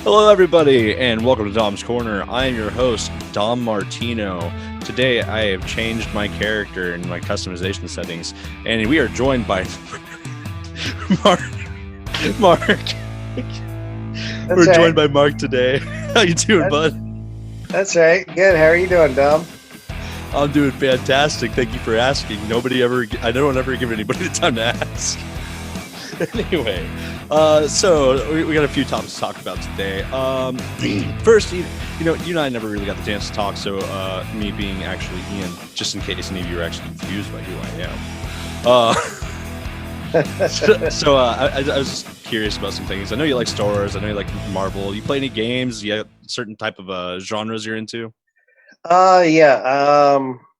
Hello, everybody, and welcome to Dom's Corner. I am your host, Dom Martino. Today, I have changed my character in my customization settings, and we are joined by Mark. We're joined by Mark today. How you doing, bud? That's right. Good. How are you doing, Dom? I'm doing fantastic. Thank you for asking. I don't ever give anybody the time to ask. Anyway, so we got a few topics to talk about today. First, you and I never really got the chance to talk. So me being actually Ian, just in case any of you are actually confused by who I am. I was just curious about some things. I know you like Star Wars. I know you like Marvel. You play any games? You have certain type of genres you're into? Yeah.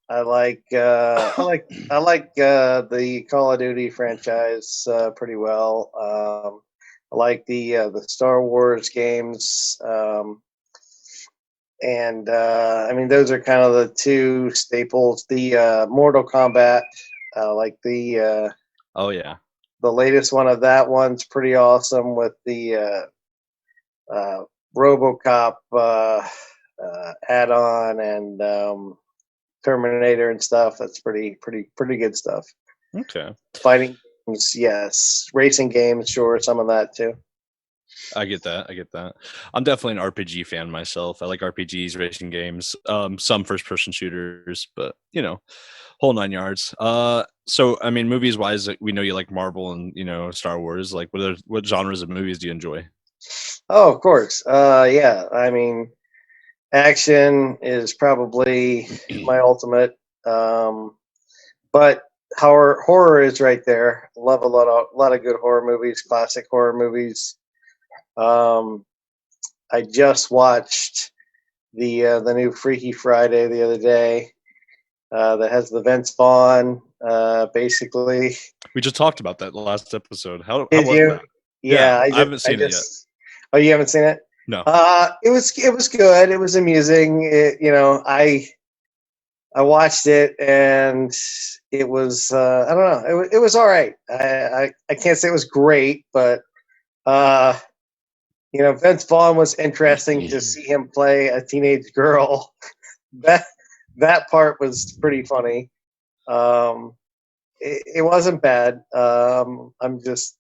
I like the Call of Duty franchise pretty well. I like the Star Wars games, and I mean those are kind of the two staples. The Mortal Kombat, like the Oh yeah, the latest one of that one's pretty awesome with the RoboCop add-on and Terminator and stuff. That's pretty good stuff. okay. Fighting games, yes. Racing games, sure. Some of that too. I get that. I'm definitely an RPG fan myself. I like RPGs, racing games, some first-person shooters, but whole nine yards. So I mean, movies wise, we know you like Marvel and Star Wars. Like, what genres of movies do you enjoy? Oh, of course. Yeah. I mean, action is probably my ultimate. But horror is right there. Love a lot of good horror movies, classic horror movies. I just watched the new Freaky Friday the other day. That has the Vince Vaughn. Basically, We just talked about that the last episode. How did was you? that? Yeah, I haven't seen it yet. Oh, you haven't seen it? No. It was good. It was amusing. I watched it and it was I don't know. It was all right. I can't say it was great, but Vince Vaughn was interesting to see him play a teenage girl. That part was pretty funny. It wasn't bad. I'm just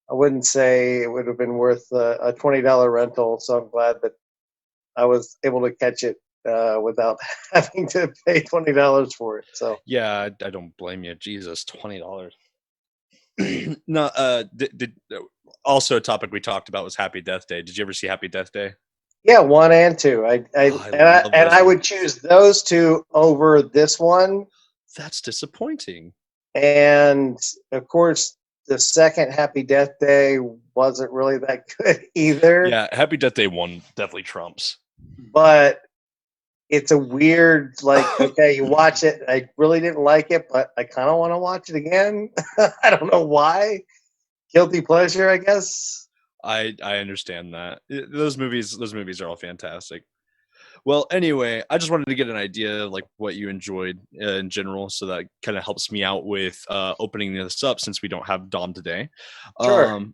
I wouldn't say it would have been worth a $20 rental. So I'm glad that I was able to catch it without having to pay $20 for it. So yeah, I don't blame you. Jesus, $20. No, also a topic we talked about was Happy Death Day. Did you ever see Happy Death Day? yeah, 1 and 2. I would choose those two over this one. That's disappointing. And of course, the second Happy Death Day wasn't really that good either. Yeah, Happy Death Day 1 definitely trumps. But it's a weird, okay, you watch it. I really didn't like it, but I kind of want to watch it again. I don't know why. Guilty pleasure, I guess. I understand that. Those movies are all fantastic. Well, anyway, I just wanted to get an idea of like what you enjoyed in general, so that kind of helps me out with opening this up since we don't have Dom today. Sure.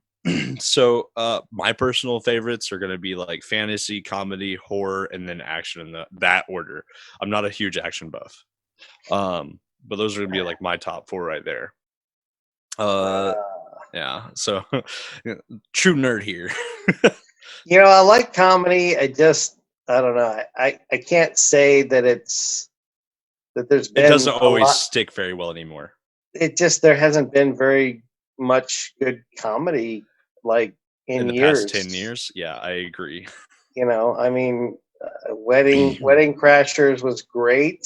So my personal favorites are going to be like fantasy, comedy, horror, and then action in that order. I'm not a huge action buff, but those are going to be like my top 4 right there. Yeah, so true nerd here. I like comedy. I don't know. I can't say that there's been. It doesn't always stick very well anymore. There hasn't been very much good comedy like in the years. past 10 years. Yeah, I agree. I mean, Wedding Crashers was great.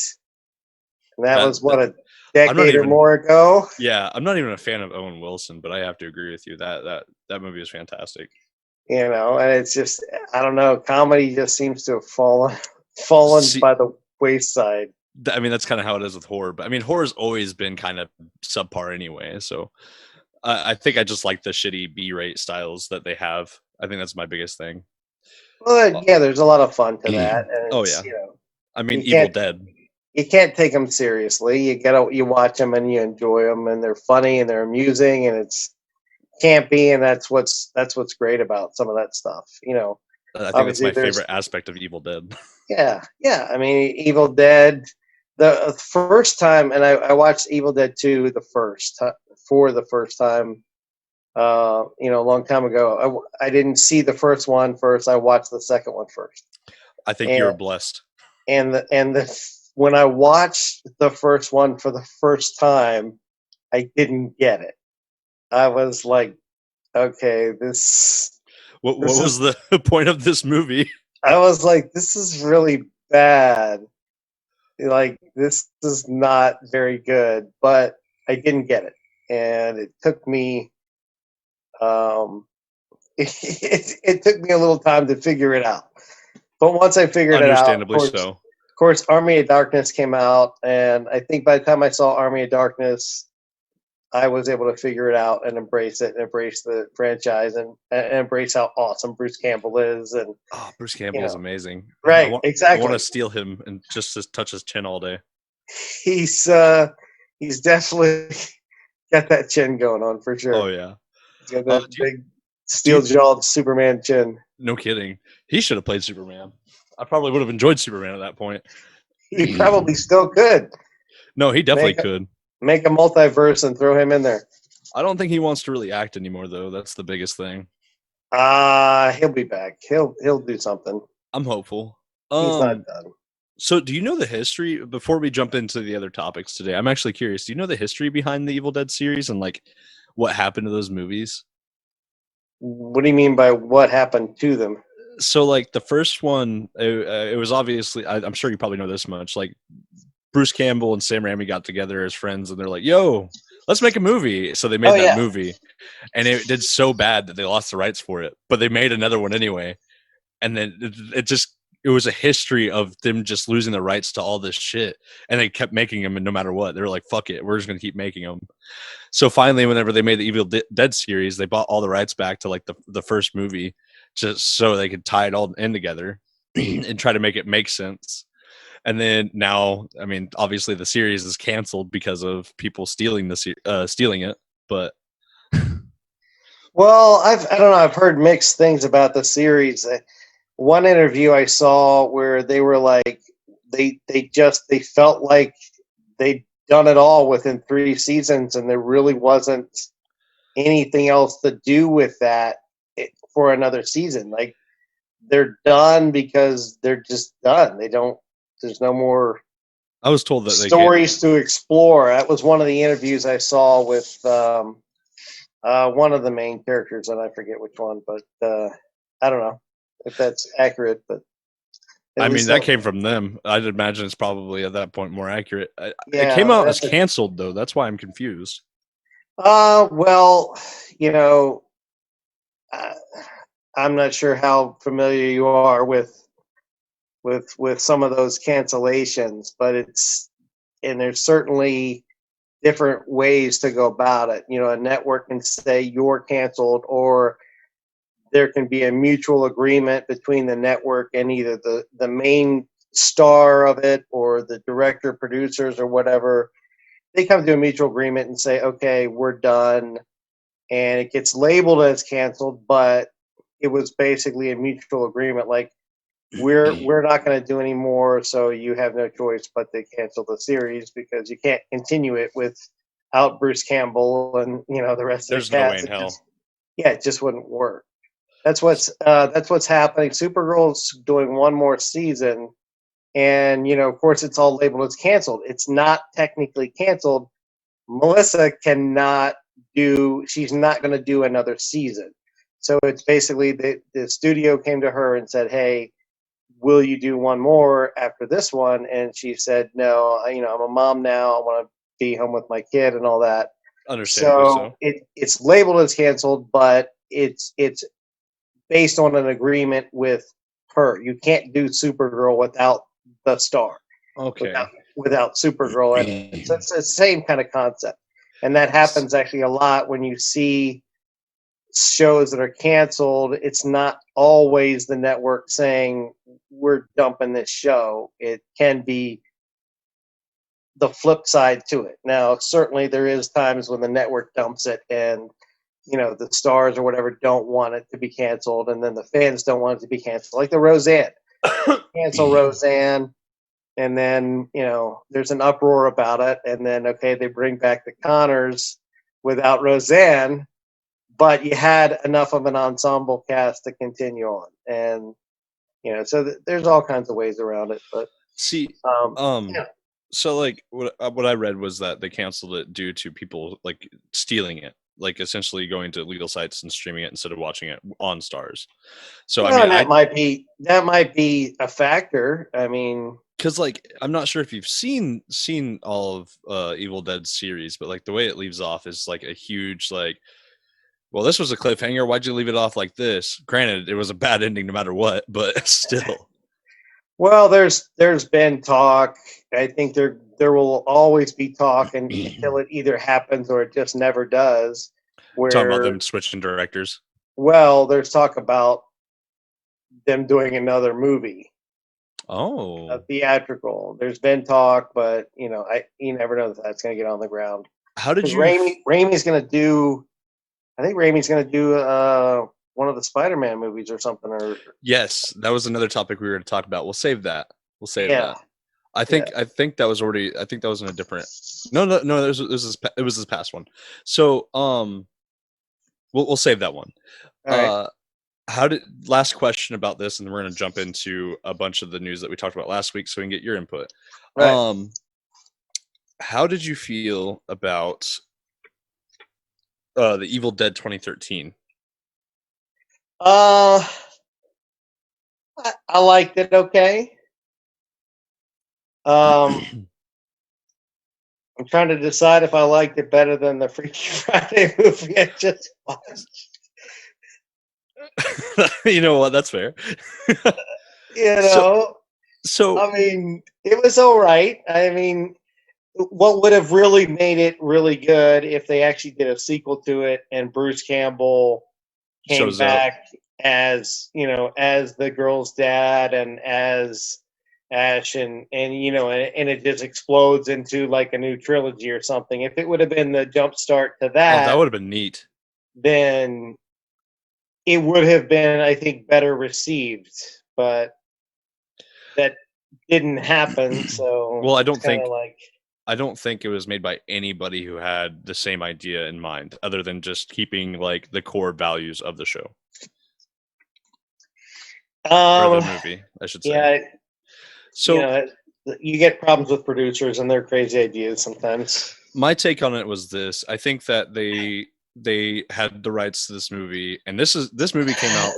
And that was a decade or more ago. Yeah, I'm not even a fan of Owen Wilson, but I have to agree with you that movie was fantastic. And it's just, I don't know, comedy just seems to have fallen by the wayside. I mean, that's kind of how it is with horror. But I mean, horror's always been kind of subpar anyway. So I think I just like the shitty B-rate styles that they have. I think that's my biggest thing. Well, yeah, there's a lot of fun to that. And oh yeah. I mean, Evil Dead. You can't take them seriously. You watch them and you enjoy them, and they're funny and they're amusing, and it's campy, and that's what's great about some of that stuff. I think that's Obviously my there's favorite aspect of Evil Dead. yeah. I mean, Evil Dead, the first time, and I watched Evil Dead 2 for the first time. A long time ago. I didn't see the first one first. I watched the second one first. I think you And were blessed. when I watched the first one for the first time, I didn't get it. I was like, okay, What this is. was the point of this movie? I was like, this is really bad. Like, this is not very good. But I didn't get it, and it took me. Um, it took me a little time to figure it out. But once I figured it out, Understandably so. of course, Army of Darkness came out, and I think by the time I saw Army of Darkness, I was able to figure it out and embrace it, and embrace the franchise, and embrace how awesome Bruce Campbell is. And Oh, Bruce Campbell is amazing. right, I want exactly. to steal him and just to touch his chin all day. He's definitely got that chin going on for sure. Oh yeah, He's got that do big steel-jawed Superman chin. no kidding. He should have played Superman. I probably would have enjoyed Superman at that point. He probably still could. No, he definitely could. Make a multiverse and throw him in there. I don't think he wants to really act anymore, though. That's the biggest thing. He'll be back. He'll do something. I'm hopeful. He's not done. So, do you know the history? Before we jump into the other topics today, I'm actually curious. Do you know the history behind the Evil Dead series and like what happened to those movies? What do you mean by what happened to them? So, like the first one, it was obviously. I'm sure you probably know this much. Like Bruce Campbell and Sam Raimi got together as friends, and they're like, "Yo, let's make a movie." So they made that movie, and it did so bad that they lost the rights for it. But they made another one anyway, and then it was a history of them just losing the rights to all this shit, and they kept making them, and no matter what, they were like, "Fuck it, we're just gonna keep making them." So finally, whenever they made the Evil Dead series, they bought all the rights back to like the first movie, just so they could tie it all in together and try to make it make sense. And then now, I mean, obviously the series is canceled because of people stealing it. But well, I don't know. I've heard mixed things about the series. One interview I saw where they were like, they felt like they'd done it all within 3 seasons, and there really wasn't anything else to do with that for another season. Like, they're done because they're just done. They don't. There's no more. I was told that stories to explore. That was one of the interviews I saw with one of the main characters, and I forget which one, but I don't know if that's accurate. But I mean, that came from them. I'd imagine it's probably at that point more accurate. Yeah, it came out as canceled, though. That's why I'm confused. Well, I'm not sure how familiar you are with some of those cancellations, but there's certainly different ways to go about it. A network can say you're canceled, or there can be a mutual agreement between the network and either the main star of it or the director, producers, or whatever. They come to a mutual agreement and say, okay, we're done. And it gets labeled as canceled, but it was basically a mutual agreement. Like, we're not going to do any more, so you have no choice but to cancel the series because you can't continue it without Bruce Campbell and the rest of the cast. There's no way in hell. It just wouldn't work. That's what's happening. Supergirl's doing one more season, and of course it's all labeled as canceled. It's not technically canceled. Melissa cannot do. She's not going to do another season. So it's basically the studio came to her and said, "Hey, will you do one more after this one?" And she said, "No, I'm a mom now. I want to be home with my kid and all that." Understandably so. It's labeled as canceled, but it's based on an agreement with her. You can't do Supergirl without the star. Okay. Without Supergirl in it. So it's the same kind of concept. And that happens actually a lot when you see shows that are canceled. It's not always the network saying we're dumping this show. It can be the flip side to it. Now, certainly there is times when the network dumps it and the stars or whatever don't want it to be canceled, and then the fans don't want it to be canceled. Like the Roseanne, cancel Roseanne, and then there's an uproar about it, and then okay, they bring back the Connors without Roseanne, but you had enough of an ensemble cast to continue on, and so there's all kinds of ways around it. But See, yeah. so like what I read was that they canceled it due to people like stealing it, like essentially going to legal sites and streaming it instead of watching it on Stars. So I Well, mean, and that might be a factor. I mean, because like I'm not sure if you've seen all of Evil Dead series, but like the way it leaves off is like a huge like, well, this was a cliffhanger. Why'd you leave it off like this? Granted, it was a bad ending no matter what, but still. well, there's been talk. I think there will always be talk, and until it either happens or it just never does. Talking about Where them switching directors. well, there's talk about them doing another movie, Oh, a theatrical. There's been talk, but you never know if that's going to get on the ground. how did Because you? Raimi's going to do. I think Raimi's going to do one of the Spider-Man movies or something. Or Yes, that was another topic we were going to talk about. We'll save that. We'll save yeah, that. I yeah. think that was already. I think that was in a different. No. It was this past one. So we'll save that one. All right, How did last question about this, and then we're going to jump into a bunch of the news that we talked about last week, so we can get your input. right. How did you feel about the Evil Dead 2013? I liked it. Okay. I'm trying to decide if I liked it better than the Freaky Friday movie I just watched. You know what? That's fair. You so know, so I mean, it was all right. I mean, what would have really made it really good if they actually did a sequel to it and Bruce Campbell came shows up. back as as the girl's dad and as Ash, and it just explodes into like a new trilogy or something. If it would have been the jump start to Oh, that that, would have been neat. then it would have been, I think, better received. But that didn't happen, so Well, it's kind of like I don't think it was made by anybody who had the same idea in mind, other than just keeping like the core values of the show or the um movie, I should say. yeah, you So know, you get problems with producers and their crazy ideas sometimes. my take on it was this: I think that they had the rights to this movie, and this movie came out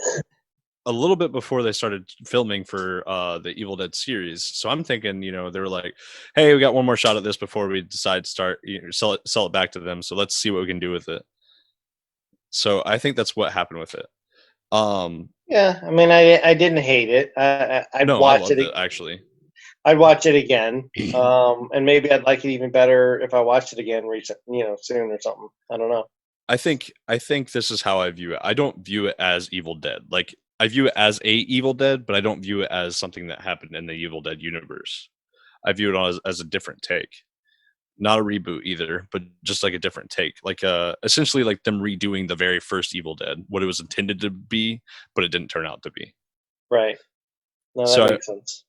a little bit before they started filming for the Evil Dead series. So I'm thinking, they were like, "Hey, we got one more shot at this before we decide to start sell it back to them. So let's see what we can do with it." So I think that's what happened with it. Yeah, I mean, I didn't hate it. I'd No, I watch loved it. it actually. I'd watch it again, and maybe I'd like it even better if I watched it again recent, soon or something. I don't know. I think this is how I view it. I don't view it as Evil Dead. Like I view it as a Evil Dead, but I don't view it as something that happened in the Evil Dead universe. I view it as a different take. Not a reboot either, but just like a different take. Like essentially like them redoing the very first Evil Dead, what it was intended to be, but it didn't turn out to be. Right? No, that So makes sense.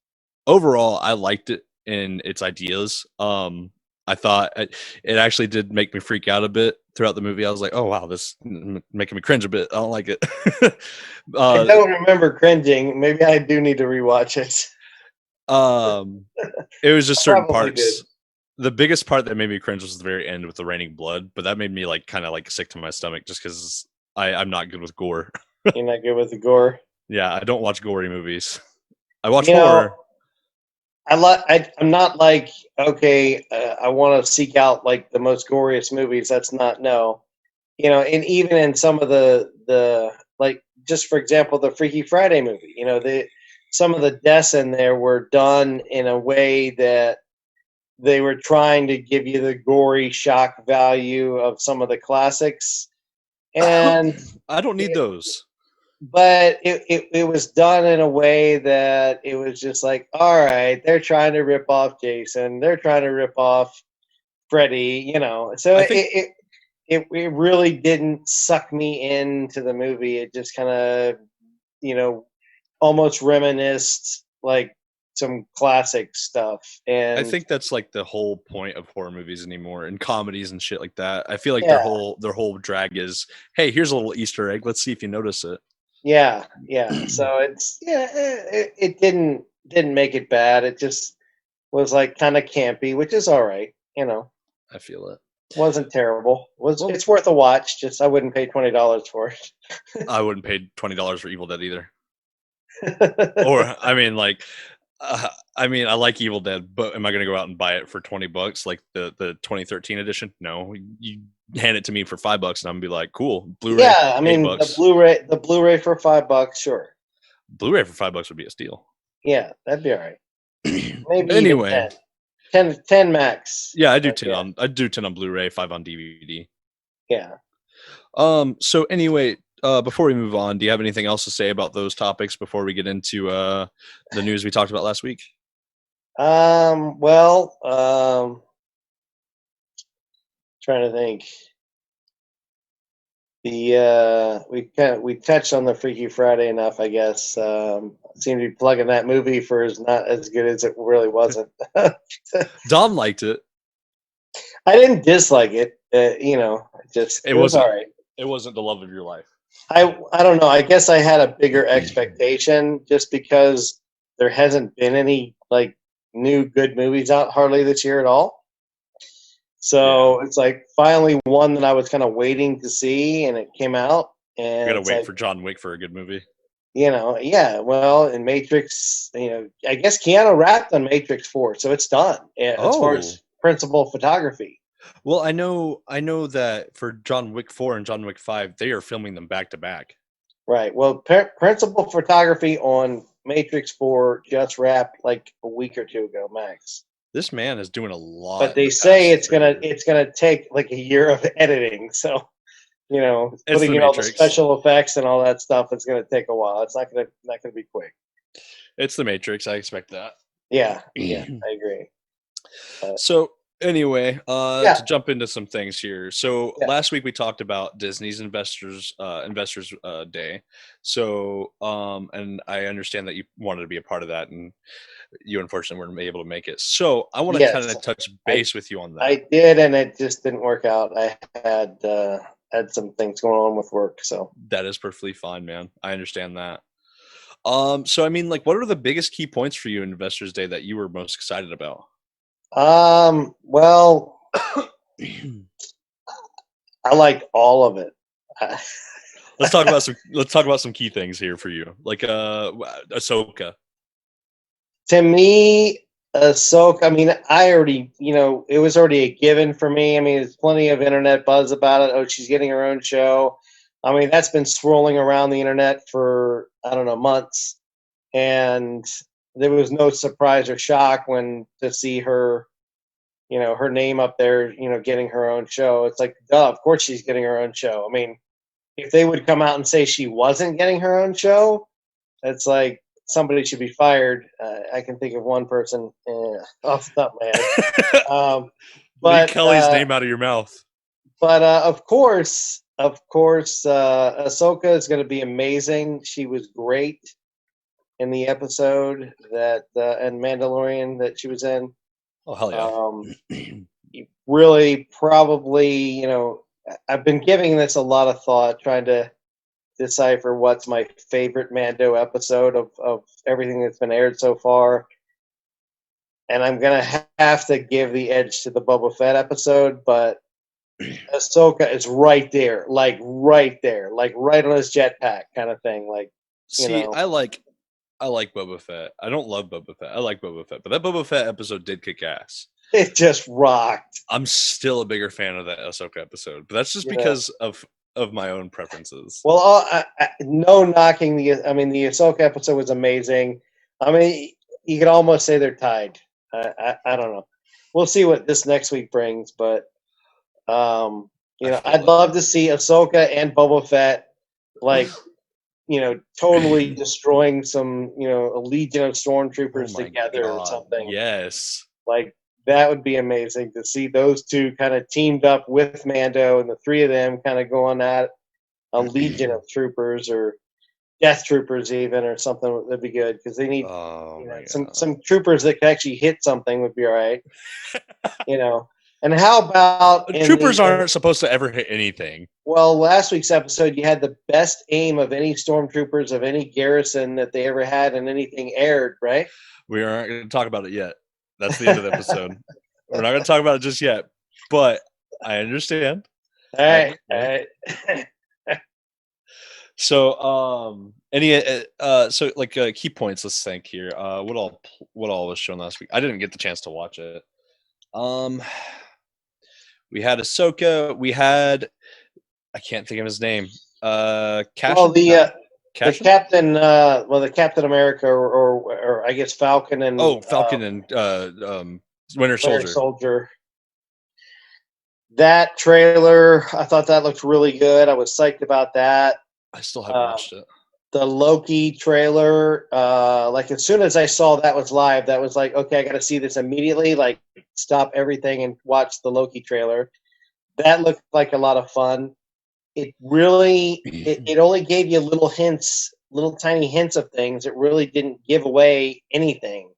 overall, I liked it in its ideas. I thought it actually did make me freak out a bit throughout the movie. I was like, "Oh wow, this making me cringe a bit. I don't like it." I uh, don't remember cringing. Maybe I do need to rewatch it. um, it was I just certain probably did. parts. The biggest part that made me cringe was the very end with the raining blood, but that made me like kind of like sick to my stomach just because I'm not good with gore. You're not good with the gore. Yeah, I don't watch gory movies. I watch You know, horror. I'm not like okay. I want to seek out like the most goriest movies. That's not no. And even in some of the like, just for example, the Freaky Friday movie. The some of the deaths in there were done in a way that they were trying to give you the gory shock value of some of the classics, and I don't need it, those. but it was done in a way that it was just like, all right, they're trying to rip off Jason, they're trying to rip off Freddy, so I think it really didn't suck me into the movie. It just kind of, almost reminisced like some classic stuff. I And think that's like the whole point of horror movies anymore and comedies and shit like that. I feel like yeah, their whole drag is, hey, here's a little Easter egg. Let's see if you notice it. yeah, yeah. So it didn't make it bad. It just was like kind of campy, which is all right. I feel it. Wasn't terrible. Well, It's worth a watch. Just I wouldn't pay $20 for I wouldn't pay $20 for Evil Dead either. it. Or I mean, like, I like Evil Dead, but am I going to go out and buy it for $20, like the 2013 edition? No, you hand it to me for $5, and I'm gonna be like, cool. Blu-ray, Yeah, I mean $8. The Blu-ray for $5, sure. Blu-ray for $5 would be a steal. Yeah, that'd be all right. Maybe even Anyway, 10 max. yeah, I do 10 on Blu-ray, 5 on DVD. Yeah. So anyway, before we move on, do you have anything else to say about those topics before we get into the news we talked about last week? Well, trying to think. We touched on the Freaky Friday enough, I guess. Seemed to be plugging that movie for as not as good as it really wasn't. Dom liked it. I didn't dislike it. It was wasn't all right. it wasn't the love of your life. I don't know. I guess I had a bigger expectation just because there hasn't been any like new good movies out hardly this year at all. So it's like finally one that I was kind of waiting to see, and it came out. And We gotta it's wait like, for John Wick for a good movie. yeah. Well, in Matrix, I guess Keanu wrapped on Matrix 4, so it's done as far as principal photography. Well, I know that for John Wick 4 and John Wick 5, they are filming them back to back. Right. Well, principal photography on Matrix 4 just wrapped like a week or two ago, max. This man is doing a lot. But they say it's gonna take like a year of editing. So, putting in all the special effects and all that stuff, it's gonna take a while. It's not gonna be quick. It's the Matrix. I expect that. Yeah, I agree. So anyway, to jump into some things here. So last week we talked about Disney's investors day. So and I understand that you wanted to be a part of that, and you unfortunately weren't able to make it. So I want to kind of touch base with you on that. I did, and it just didn't work out. I had some things going on with work, so that is perfectly fine, man. I understand that. So I mean, like, what are the biggest key points for you in Investors Day that you were most excited about? Well, I like all of it. Let's talk about some key things here for you, like Ahsoka. To me, Ahsoka. I mean, I already, it was already a given for me. I mean, there's plenty of internet buzz about it. Oh, she's getting her own show. I mean, that's been swirling around the internet for I don't know months, and there was no surprise or shock when to see her, her name up there, getting her own show. It's like, duh, of course she's getting her own show. I mean, if they would come out and say she wasn't getting her own show, it's like somebody should be fired. I can think of one person off the top of my head. But Kelly's name out of your mouth. But of course, Ahsoka is going to be amazing. She was great in the episode that and Mandalorian that she was in. Oh hell yeah! Really, probably, I've been giving this a lot of thought, trying to decipher what's my favorite Mando episode of everything that's been aired so far. And I'm gonna have to give the edge to the Boba Fett episode, but Ahsoka is right there, like right on his jetpack kind of thing. Like, I like Boba Fett. I don't love Boba Fett. I like Boba Fett, but that Boba Fett episode did kick ass. It just rocked. I'm still a bigger fan of that Ahsoka episode, but that's just because of my own preferences. Well, no knocking the Ahsoka episode was amazing. I mean, you could almost say they're tied. I don't know. We'll see what this next week brings, but I'd love to see Ahsoka and Boba Fett like totally destroying some a legion of stormtroopers together or something. Yes, like That would be amazing to see those two kind of teamed up with Mando, and the three of them kind of going at a legion of troopers or death troopers even, or something. That'd be good because they need, Oh you know, my some troopers that could actually hit something would be all right. You know. And how about god! Troopers aren't supposed to ever hit anything. well, last week's episode, you had the best aim of any stormtroopers of any garrison that they ever had, and anything aired, right? We aren't going to talk about it yet. That's the end of the episode. We're not going to talk about it just yet, but I understand. All right, all right. So, so like key points. Let's think here. What all was shown last week? I didn't get the chance to watch it. We had Ahsoka. We had, I can't think of his name. Cashin? Well, the Cashin? Captain, the Captain America, or I guess Falcon and Falcon and Winter Soldier. That trailer, I thought that looked really good. I was psyched about that. I still haven't watched it. The Loki trailer, like as soon as I saw that was live, that was like, okay, I got to see this immediately. Like, stop everything and watch the Loki trailer. That looked like a lot of fun. It really, it only gave you little hints, little tiny hints of things. It really didn't give away anything,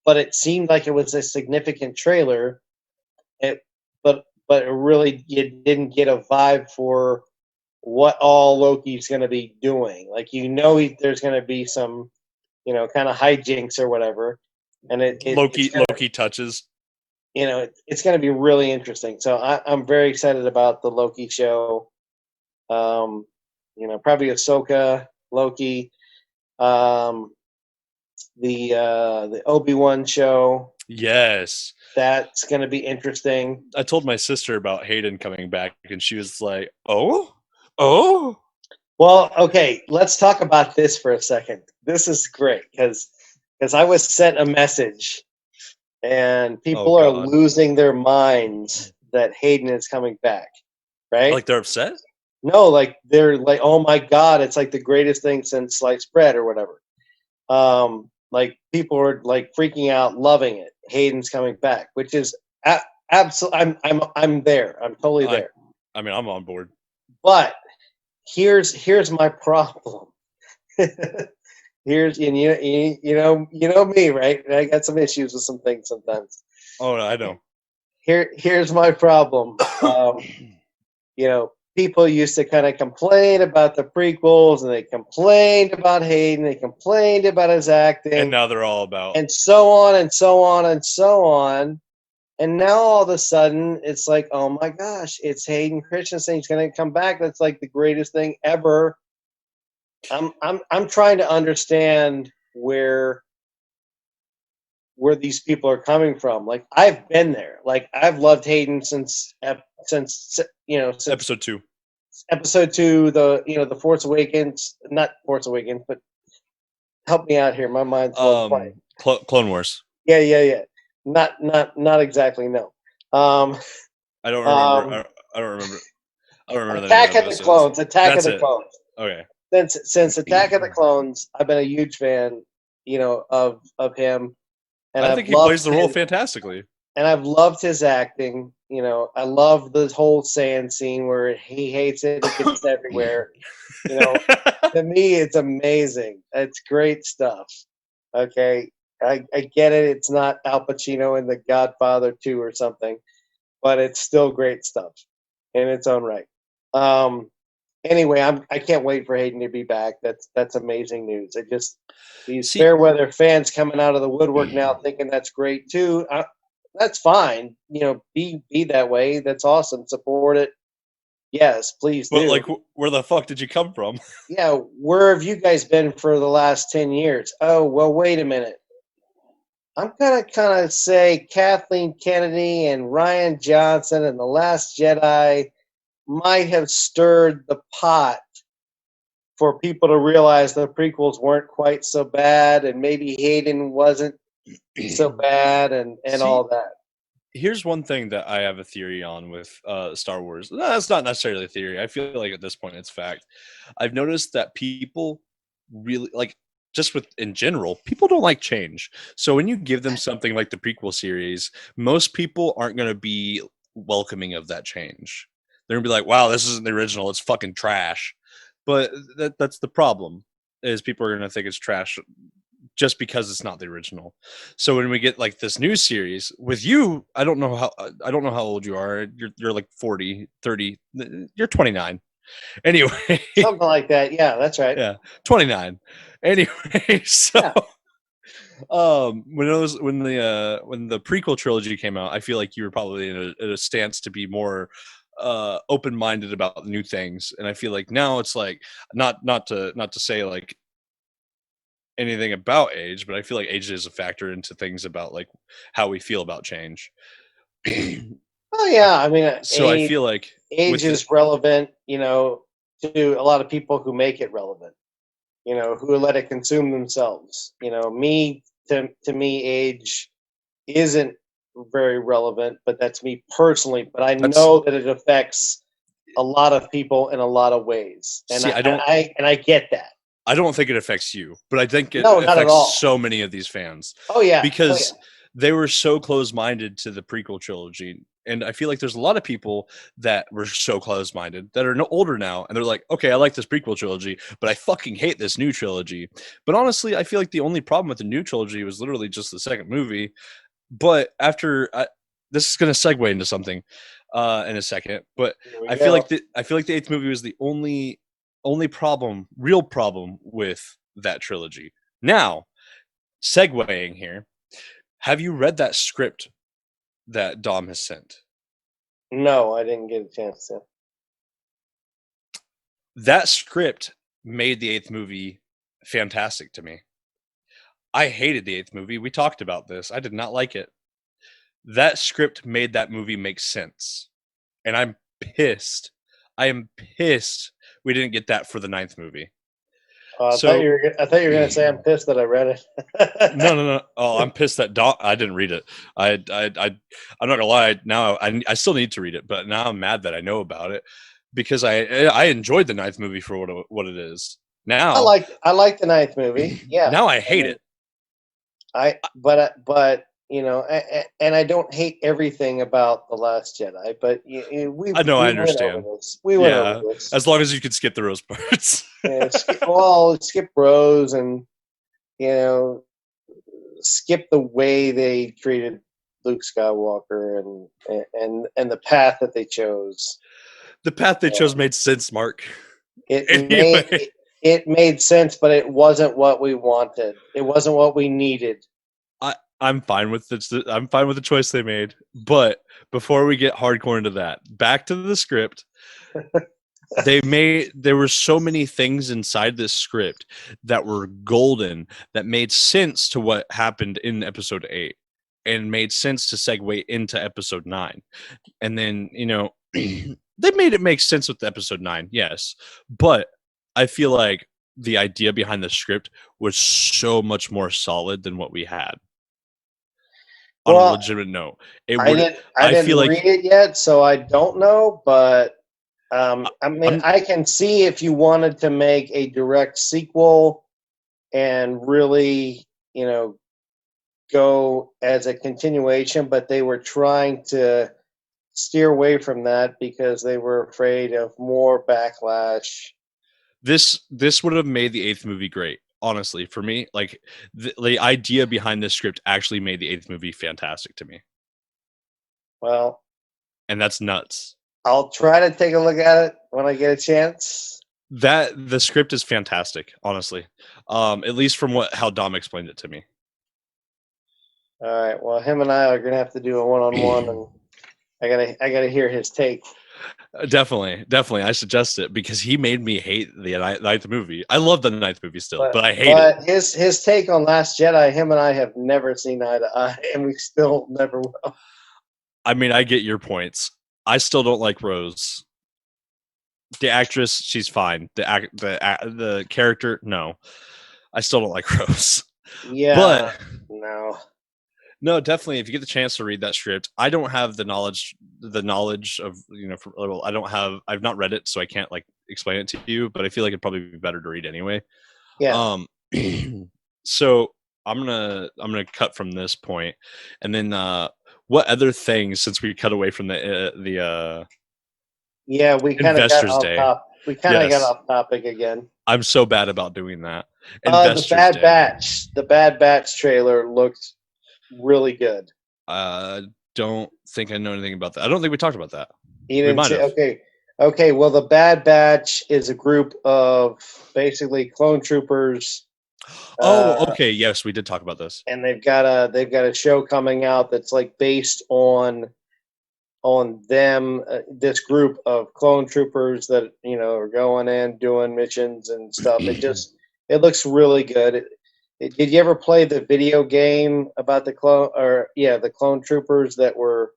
but it seemed like it was a significant trailer. But it really, you didn't get a vibe for what all Loki's going to be doing. Like, there's going to be some, kind of hijinks or whatever. And Loki touches. It's going to be really interesting. So I'm very excited about the Loki show. Probably Ahsoka, Loki, the Obi-Wan show. Yes. That's going to be interesting. I told my sister about Hayden coming back, and she was like, oh. Well, okay, let's talk about this for a second. This is great because I was sent a message, and people are losing their minds that Hayden is coming back, right? Like they're upset? No, like they're like, oh my God, it's like the greatest thing since sliced bread or whatever. Like people are like freaking out, loving it. Hayden's coming back, which is absolutely. I'm there. I'm totally there. I'm on board. But here's my problem. Here's you know me, right? I got some issues with some things sometimes. Oh, I know. Here's my problem. People used to kind of complain about the prequels, and they complained about Hayden, they complained about his acting, and now they're all about, and so on and so on and so on. And now all of a sudden, it's like, oh my gosh, it's Hayden Christensen. He's going to come back. That's like the greatest thing ever. I'm trying to understand where these people are coming from. Like, I've been there. Like, I've loved Hayden since episode 2. Episode 2, the Force Awakens, not Force Awakens, but help me out here. My mind's blank. Clone Wars. Yeah. Not exactly. No. I don't remember. I don't remember. Attack of the Clones. Attack of the Clones. Okay. Since Attack of the Clones, I've been a huge fan, of him. And I think he plays the role fantastically. And I've loved his acting. I love the whole sand scene where he hates it. It gets everywhere. To me, it's amazing. It's great stuff. Okay. I get it. It's not Al Pacino in The Godfather 2 or something, but it's still great stuff in its own right. Anyway, I can't wait for Hayden to be back. That's amazing news. These Fairweather fans coming out of the woodwork now thinking that's great too. That's fine. Be that way. That's awesome. Support it. Yes, please do. But like, where the fuck did you come from? Yeah, where have you guys been for the last 10 years? Oh, well, wait a minute. I'm going to kind of say Kathleen Kennedy and Rian Johnson and The Last Jedi might have stirred the pot for people to realize the prequels weren't quite so bad, and maybe Hayden wasn't so bad, and all that. Here's one thing that I have a theory on with Star Wars. No, that's not necessarily a theory. I feel like at this point it's fact. I've noticed that people really, like, just with in general, people don't like change. So when you give them something like the prequel series, most people aren't going to be welcoming of that change. They're going to be like, wow, this isn't the original. It's fucking trash. But that's the problem, is people are going to think it's trash just because it's not the original. So when we get like this new series with you, I don't know how old you are. You're like 40, 30, you're 29. Anyway, Something like that. Yeah, that's right. yeah, 29. Anyway, so Yeah. when the prequel trilogy came out, I feel like you were probably in a stance to be more open-minded about new things, and I feel like now it's like not to say like anything about age, but I feel like age is a factor into things about like how we feel about change. Oh yeah, I mean, So I feel like age with the, is relevant, to a lot of people who make it relevant, who let it consume themselves. To me, age isn't very relevant, but that's me personally. But I that's know that it affects a lot of people in a lot of ways, and see, I get that. I don't think it affects you, but I think it No, not at affects all. so many of these fans Oh yeah, oh yeah. because they were so close-minded to the prequel trilogy. And I feel like there's a lot of people that were so close-minded that are no older now, and they're like, okay, I like this prequel trilogy, but I fucking hate this new trilogy. But honestly, I feel like the only problem with the new trilogy was literally just the second movie. But this is going to segue into something in a second, but Here we go. I feel like the eighth movie was the only real problem with that trilogy. Now, segueing here, have you read that script that Dom has sent? No, I didn't get a chance to. That script made the eighth movie fantastic to me. I hated the eighth movie. We talked about this. I did not like it. That script made that movie make sense. And I'm pissed. I am pissed we didn't get that for the ninth movie. So I thought you were gonna say I'm pissed that I read no, it. no, no. Oh, I'm pissed that I didn't read it. I'm not gonna lie. Now I still need to read it, but now I'm mad that I know about it because I enjoyed the ninth movie for what it is. Now, I like the ninth movie. Yeah, now I hate it. but and I don't hate everything about the Last Jedi. But I know, I we went over understand. this. We went over Yeah, this. as long as you could skip the rose parts. Yeah, skip Rose and you know skip the way they treated Luke Skywalker and the path that they chose. The path they chose made sense, Mark. It made Anyway, it made sense, but it wasn't what we wanted. It wasn't what we needed. I'm fine with this. I'm fine with the choice they made. But before we get hardcore into that, back to the script. There were so many things inside this script that were golden, that made sense to what happened in episode 8 and made sense to segue into episode 9. And then, they made it make sense with episode 9, yes. But I feel like the idea behind the script was so much more solid than what we had. On a Well, legitimate note, I I feel didn't like read it yet, so I don't know. But I mean, I'm I can see if you wanted to make a direct sequel and really, go as a continuation, but they were trying to steer away from that because they were afraid of more backlash. this would have made the eighth movie great. Honestly, for me, like the idea behind this script actually made the eighth movie fantastic to me, Well, and that's nuts. I'll try to take a look at it when I get a chance. That the script is fantastic, honestly. At least from how Dom explained it to me. All right. Well, him and I are gonna have to do a one-on-one, and I gotta hear his take. Definitely, I suggest it because he made me hate the ninth movie. I love the ninth movie still, But but I hate it. his take on Last Jedi, him and I have never seen eye to eye, and we still never will. I mean, I get your points. I still don't like Rose. The actress, she's fine. The character, no. I still don't like Rose. Yeah. But No. no, definitely. If you get the chance to read that script, I don't have the knowledge of I've not read it, so I can't like explain it to you. But I feel like it'd probably be better to read anyway. Yeah. So I'm gonna cut from this point, and then what other things, since we cut away from the Yeah, we kind of got Investors off Day? top. We kind of got Yes, off topic again. I'm so bad about doing that. The Investors Bad Day. Batch. The Bad Batch trailer looked really good. Don't think I know anything about that. I don't think we talked about that. You We didn't might see? have. Okay, okay. Well, the Bad Batch is a group of basically clone troopers, Oh, uh, okay. Yes, we did talk about this. and they've got a show coming out that's like based on them. This group of clone troopers that are going in doing missions and stuff. It looks really good. Did you ever play the video game about the clone, or yeah, the clone troopers that were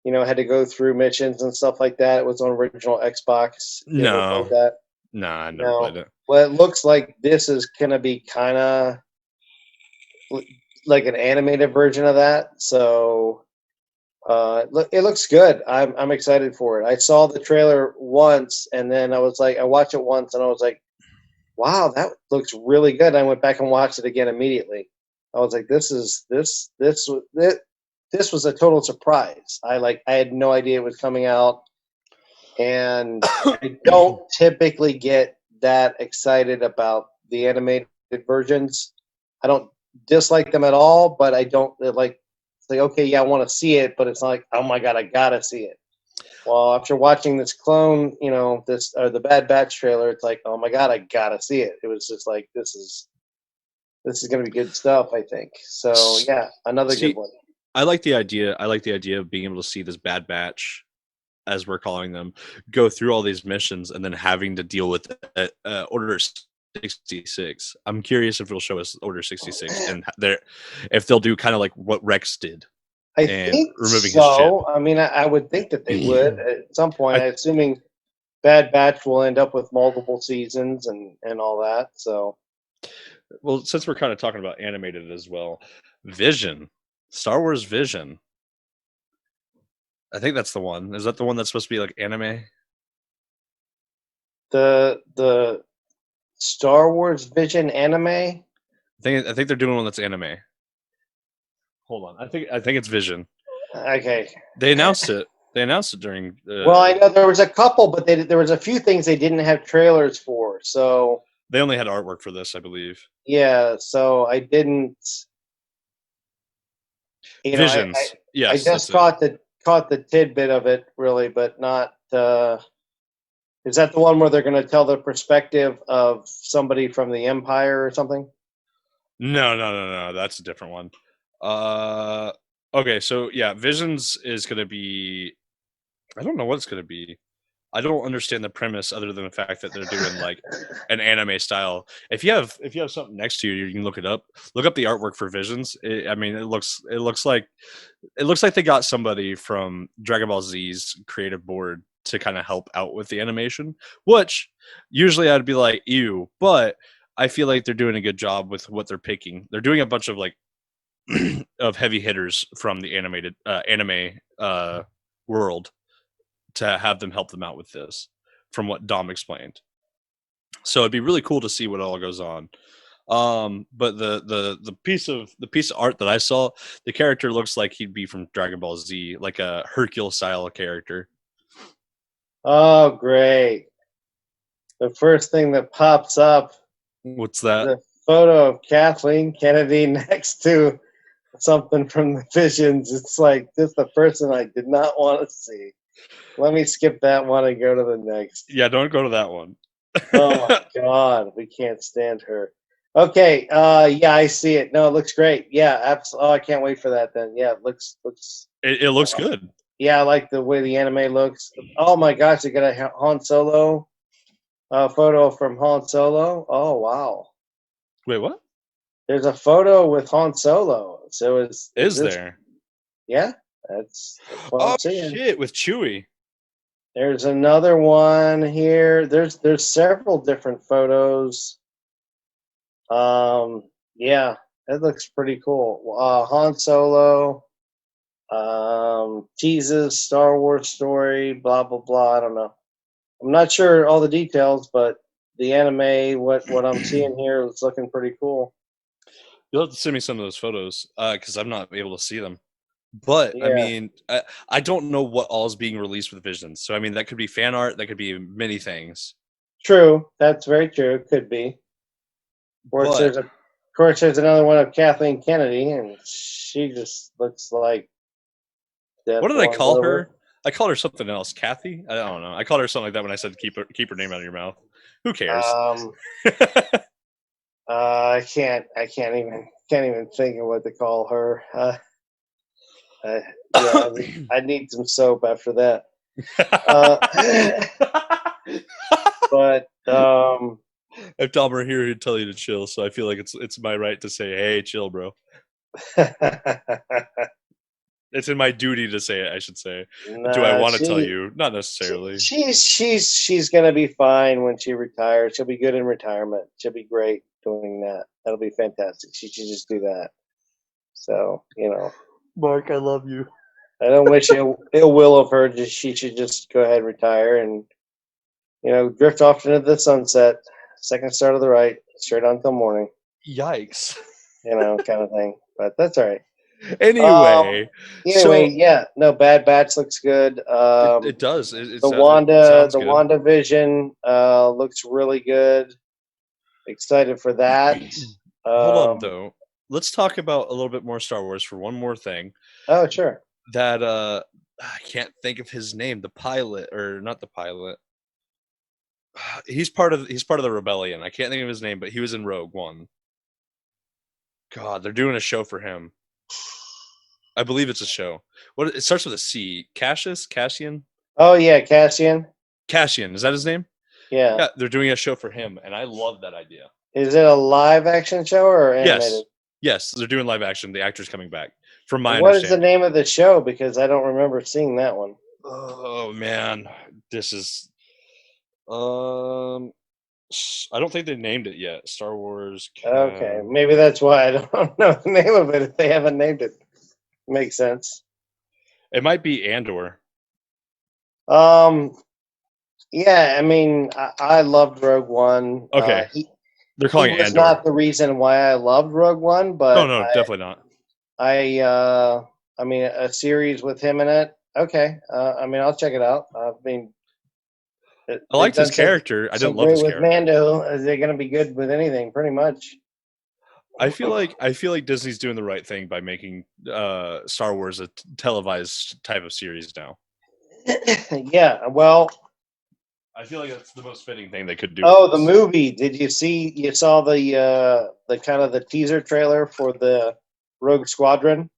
had to go through missions and stuff like that? It was on original Xbox. You ever played No, that? nah, I never played No. it. Well, it looks like this is gonna be kind of like an animated version of that. So it looks good. I'm excited for it. I saw the trailer once, and then I watched it once, and I was like, wow, that looks really good. I went back and watched it again immediately. I was like, this was a total surprise. I had no idea it was coming out, and I don't typically get that excited about the animated versions. I don't dislike them at all, but I don't like. It's like, okay, yeah, I want to see it, but it's not like, oh my god, I gotta see it. Well, after watching this clone, this or the Bad Batch trailer, it's like, oh my god, I gotta see it. It was just like, this is gonna be good stuff, I think. So yeah, another good See, one. I like the idea. I like the idea of being able to see this Bad Batch, as we're calling them, go through all these missions and then having to deal with Order 66. I'm curious if it'll show us Order 66 and if they'll do kind of like what Rex did I and think removing his chip. so. I mean, I would think that they would at some point. I Assuming Bad Batch will end up with multiple seasons and all that. So Well, since we're kind of talking about animated as well, Vision, Star Wars Vision. I think that's the one. Is that the one that's supposed to be like anime? the Star Wars Vision anime. I think they're doing one that's anime. Hold on. I think it's Vision. Okay. They announced it. They announced it during. Well, I know there was a couple, but there was a few things they didn't have trailers for. So They only had artwork for this, I believe. yeah, so I didn't. Visions. I Yes, that's just it. caught the tidbit of it really, but not. Is that the one where they're going to tell the perspective of somebody from the Empire or something? No. That's a different one. Okay, so yeah, Visions is gonna be. I don't know what it's gonna be. I don't understand the premise other than the fact that they're doing like an anime style. If you have something next to you, you can look it up. Look up the artwork for Visions. I mean, it looks like they got somebody from Dragon Ball Z's creative board to kind of help out with the animation, which usually I'd be like, ew, but I feel like they're doing a good job with what they're picking. They're doing a bunch of like of heavy hitters from the animated anime world to have them help them out with this, from what Dom explained. So it'd be really cool to see what all goes on. But the piece of art that I saw, the character looks like he'd be from Dragon Ball Z, like a Hercule style character. Oh, great! The first thing that pops up What's is that? a photo of Kathleen Kennedy next to something from the Visions. It's like this is the person I did not want to see. Let me skip that one and go to the next. Yeah, don't go to that one. Oh my god, we can't stand her. Okay, yeah, I see it. No, it looks great. Yeah, absolutely. Oh, I can't wait for that then. Yeah, it looks. It looks good. Yeah, I like the way the anime looks. Oh my gosh, they got a Han Solo photo from Han Solo. Oh wow, Wait, what there's a photo with Han Solo. So is is this? there? Yeah, that's what I'm Oh seeing. shit, with Chewie. There's another one here. There's several different photos. Yeah, that looks pretty cool. Han Solo, Jesus, Star Wars story, blah blah blah. I don't know. I'm not sure all the details, but the anime, what I'm seeing here is looking pretty cool. You'll have to send me some of those photos because I'm not able to see them. But I Yeah, mean, I don't know what all is being released with Visions. So I mean, that could be fan art. That could be many things. true. That's very true. It could be. But Of course, there's another one of Kathleen Kennedy, and she just looks like death what did I runs call her? over. I called her something else. Kathy? I don't know. I called her something like that when I said keep her name out of your mouth. Who cares? Um, I can't even think of what to call her. Yeah, I need some soap after that. Uh, but If Dom were here, he'd tell you to chill. So I feel like it's my right to say, "Hey, chill, bro." It's in my duty to say it. I should say. Do I nah, want to tell you? Not necessarily. she's gonna be fine when she retires. She'll be good in retirement. She'll be great doing that. That'll be fantastic. She should just do that. So Mark, I love you. I don't wish ill will of her. Just she should just go ahead and retire and drift off into the sunset. Second star to the right, straight on till morning. Yikes. Kind of thing. But that's all right. Anyway, Anyway, so yeah, no, Bad Batch looks good. it does. It The sounds good. WandaVision looks really good. Excited for that. Hold on though. Let's talk about a little bit more Star Wars for one more thing. Oh, sure. That I can't think of his name. The pilot, or not the pilot. He's part of the rebellion. I can't think of his name, but he was in Rogue One. God, they're doing a show for him. I believe it's a show. What it starts with a C. Cassian? Oh yeah, Cassian. Cassian, is that his name? Yeah. Yeah, they're doing a show for him, and I love that idea. Is it a live action show or animated? Yes, they're doing live action. The actor's coming back. From my What is the understanding. name of the show? Because I don't remember seeing that one. Oh man, this is. I don't think they named it yet. Star Wars. Okay, maybe that's why I don't know the name of it if they haven't named it. Makes sense. It might be Andor. Yeah, I mean, I loved Rogue One. Okay, they're He calling it was Andor. not the reason why I loved Rogue One, but No, definitely not. I mean, a series with him in it. Okay, I mean, I'll check it out. I mean, I liked his character. I didn't love great his with character. Mando. They're going to be good with anything, pretty much. I feel like Disney's doing the right thing by making Star Wars a televised type of series now. Yeah, well, I feel like that's the most fitting thing they could do. Oh, the movie. Did you see? You saw the kind of the teaser trailer for the Rogue Squadron?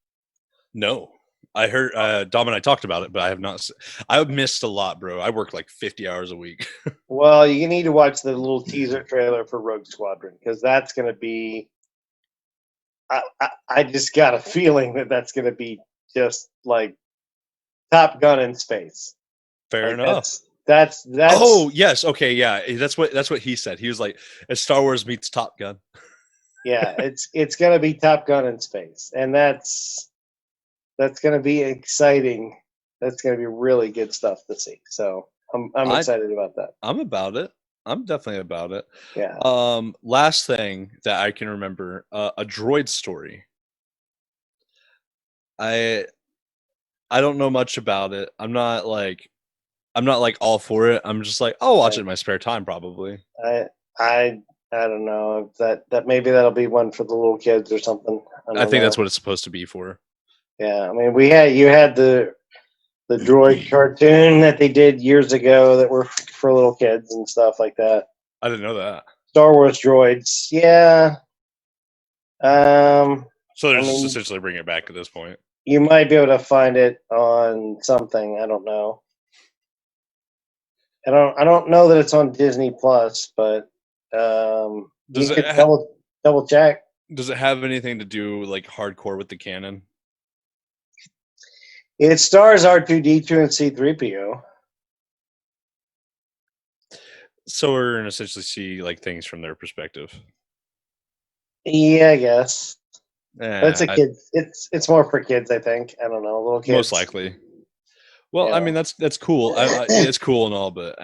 No, I heard Dom and I talked about it, but I have not. I've missed a lot, bro. I work like 50 hours a week. Well, you need to watch the little teaser trailer for Rogue Squadron because that's going to be. I just got a feeling that that's going to be just like Top Gun in space. Fair Like, enough. That's. Oh yes, okay, yeah. That's what he said. He was like, "As Star Wars meets Top Gun." Yeah, it's going to be Top Gun in space, and that's going to be exciting. That's going to be really good stuff to see. So I'm excited about that. I'm about it. I'm definitely about it. Yeah. Last thing that I can remember, a droid story. I don't know much about it. I'm not like all for it. I'm just like, I'll watch it in my spare time, probably. I don't know that maybe that'll be one for the little kids or something. I think that's what it's supposed to be for. Yeah, I mean, you had the droid cartoon that they did years ago that were for little kids and stuff like that. I didn't know that. Star Wars droids, yeah. So they're just essentially bringing it back at this point. You might be able to find it on something. I don't know. I don't know that it's on Disney Plus, but Does you it could double check. Does it have anything to do like hardcore with the canon? It stars R2D2 and C3PO. So we're gonna essentially see like things from their perspective. Yeah, I guess. That's a kid. It's more for kids, I think. I don't know, little kids. Most likely. Well, yeah. I mean that's cool. It's cool and all, but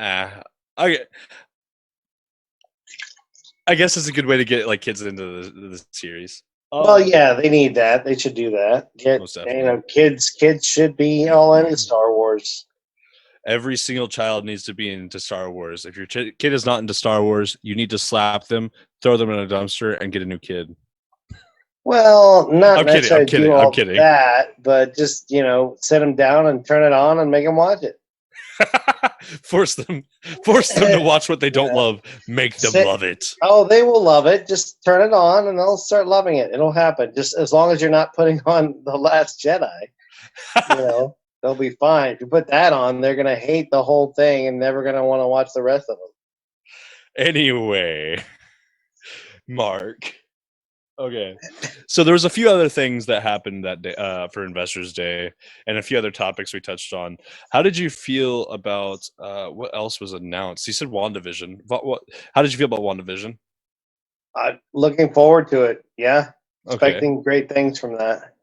I guess it's a good way to get like kids into the series. Well, yeah, they need that. They should do that. Most definitely. Kids should be all into Star Wars. Every single child needs to be into Star Wars. If your kid is not into Star Wars, you need to slap them, throw them in a dumpster, and get a new kid. Well, not I'm kidding. I'm necessarily do kidding. I'm all kidding. that, but just sit them down and turn it on and make them watch it. force them to watch what they don't love. Make them love it. Oh, they will love it. Just turn it on and they'll start loving it. It'll happen. Just as long as you're not putting on The Last Jedi, they'll be fine. If you put that on, they're gonna hate the whole thing and never gonna want to watch the rest of them. Anyway, Mark. Okay, so there was a few other things that happened that day for Investors Day, and a few other topics we touched on. How did you feel about what else was announced? You said WandaVision. How did you feel about WandaVision? Looking forward to it. Yeah, Okay. expecting great things from that.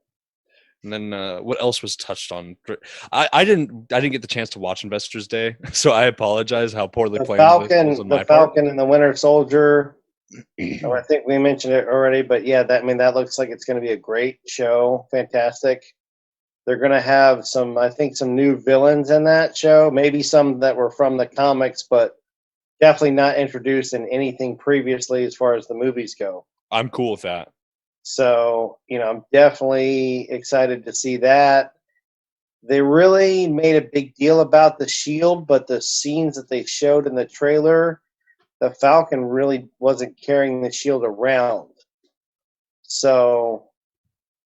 And then what else was touched on? I didn't get the chance to watch Investors Day, so I apologize how poorly planned this was on my part. The Falcon and the Winter Soldier. I think we mentioned it already, but yeah, that looks like it's going to be a great show. Fantastic. They're going to have some new villains in that show. Maybe some that were from the comics, but definitely not introduced in anything previously as far as the movies go. I'm cool with that. So, I'm definitely excited to see that. They really made a big deal about the shield, but the scenes that they showed in the trailer, the Falcon really wasn't carrying the shield around. So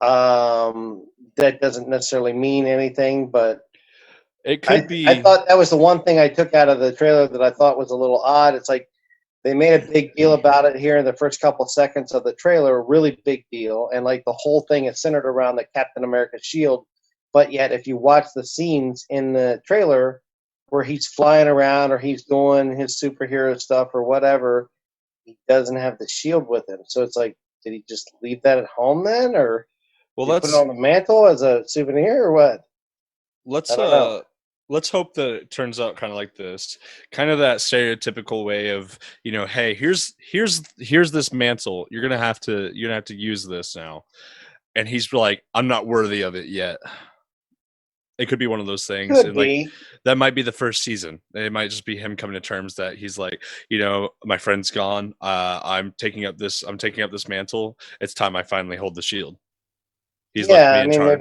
that doesn't necessarily mean anything, but it could be. I thought that was the one thing I took out of the trailer that I thought was a little odd. It's like they made a big deal about it here in the first couple seconds of the trailer, really big deal, and like the whole thing is centered around the Captain America shield. But yet, if you watch the scenes in the trailer where he's flying around or he's doing his superhero stuff or whatever, he doesn't have the shield with him. So it's like, did he just leave that at home then, or put it on the mantle as a souvenir, or what? Let's hope that it turns out kind of like this, kind of that stereotypical way of, hey, here's this mantle. You're gonna have to use this now, and he's like, I'm not worthy of it yet. It could be one of those things. Could and be. Like that might be the first season. It might just be him coming to terms that he's like, my friend's gone. I'm taking up this mantle. It's time I finally hold the shield. He's left me in charge.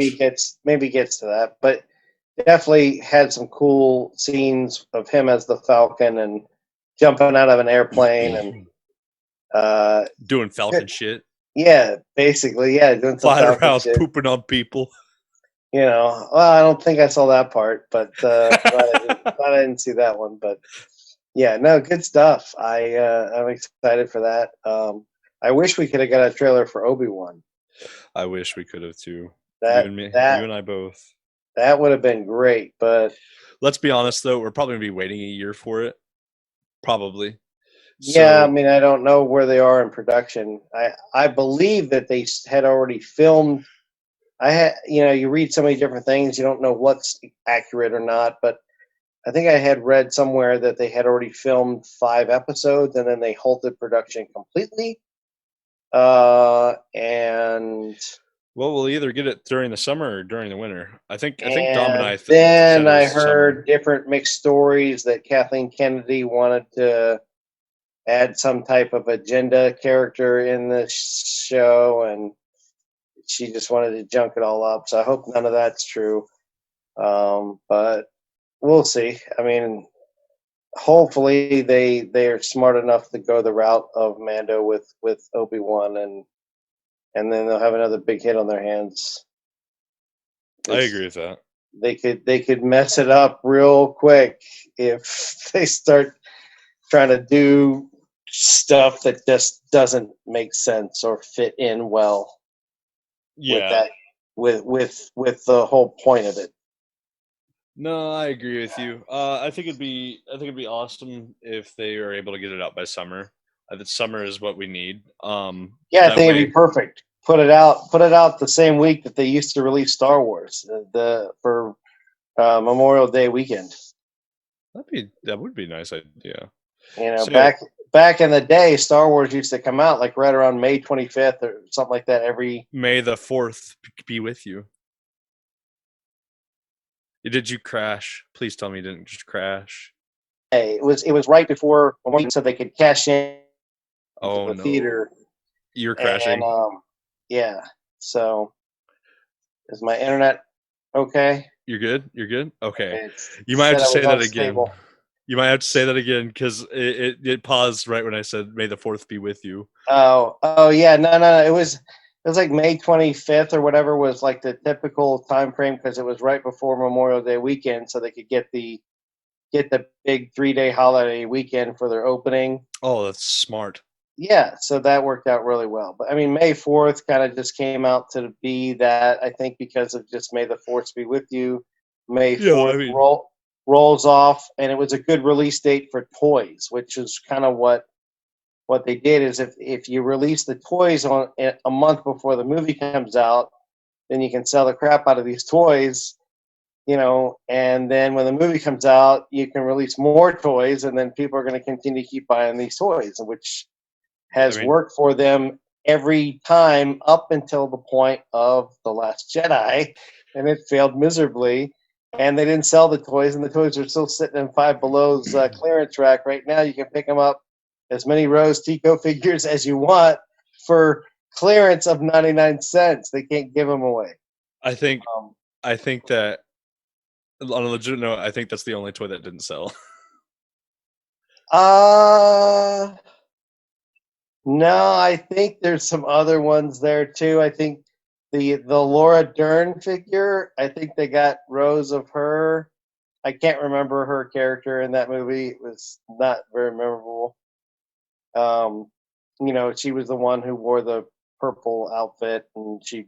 Maybe gets to that, but definitely had some cool scenes of him as the Falcon and jumping out of an airplane and doing Falcon shit. Yeah, basically, doing some flying Falcon around shit. Pooping on people. Well, I don't think I saw that part, but I didn't see that one. But yeah, no, good stuff. I'm excited for that. I wish we could have got a trailer for Obi-Wan. I wish we could have too. You and I both. That would have been great, but let's be honest though, we're probably gonna be waiting a year for it. Probably. Yeah, I mean, I don't know where they are in production. I believe that they had already filmed. You read so many different things, you don't know what's accurate or not, but I think I had read somewhere that they had already filmed 5 episodes and then they halted production completely. And well, we'll either get it during the summer or during the winter. I think Dom and I. Then I heard different mixed stories that Kathleen Kennedy wanted to add some type of agenda character in the show, and she just wanted to junk it all up. So I hope none of that's true. But we'll see. I mean, hopefully they are smart enough to go the route of Mando with Obi-Wan, and then they'll have another big hit on their hands. I agree with that. They could mess it up real quick if they start trying to do stuff that just doesn't make sense or fit in well. Yeah. With the whole point of it. No, I agree with you. I think it'd be awesome if they are able to get it out by summer. I think summer is what we need. I think it'd be perfect. Put it out the same week that they used to release Star Wars, for Memorial Day weekend. That would be a nice idea. So, back in the day, Star Wars used to come out like right around May 25th or something like that every. May the 4th be with you. Did you crash? Please tell me you didn't just crash. Day. It was right before, so they could cash in to Oh the no. theater, You're and crashing. yeah. So is my internet okay? You're good? You're good? Okay. It You might have said to I say was that again. unstable. You might have to say that again because it paused right when I said May the 4th be with you. Oh yeah, no. It was like May 25th or whatever was like the typical time frame because it was right before Memorial Day weekend, so they could get the big 3-day holiday weekend for their opening. Oh, that's smart. Yeah, so that worked out really well. But I mean, May 4th kind of just came out to be that, I think, because of just May the 4th be with you. May Yeah, 4th rolls off, and it was a good release date for toys, which is kind of what they did is if you release the toys on a month before the movie comes out, then you can sell the crap out of these toys, and then when the movie comes out, you can release more toys, and then people are going to continue to keep buying these toys, which I has mean, worked for them every time up until the point of The Last Jedi, and it failed miserably. And they didn't sell the toys, and the toys are still sitting in Five Below's clearance rack right now. You can pick them up as many Rose Tico figures as you want for clearance of 99 cents. They can't give them away. I think Um, I think that on a legit note, I think that's the only toy that didn't sell. uh, no, I think there's some other ones there too. I think the Laura Dern figure. I think they got rows of her. I can't remember her character in that movie. It was not very memorable. Um, she was the one who wore the purple outfit, and she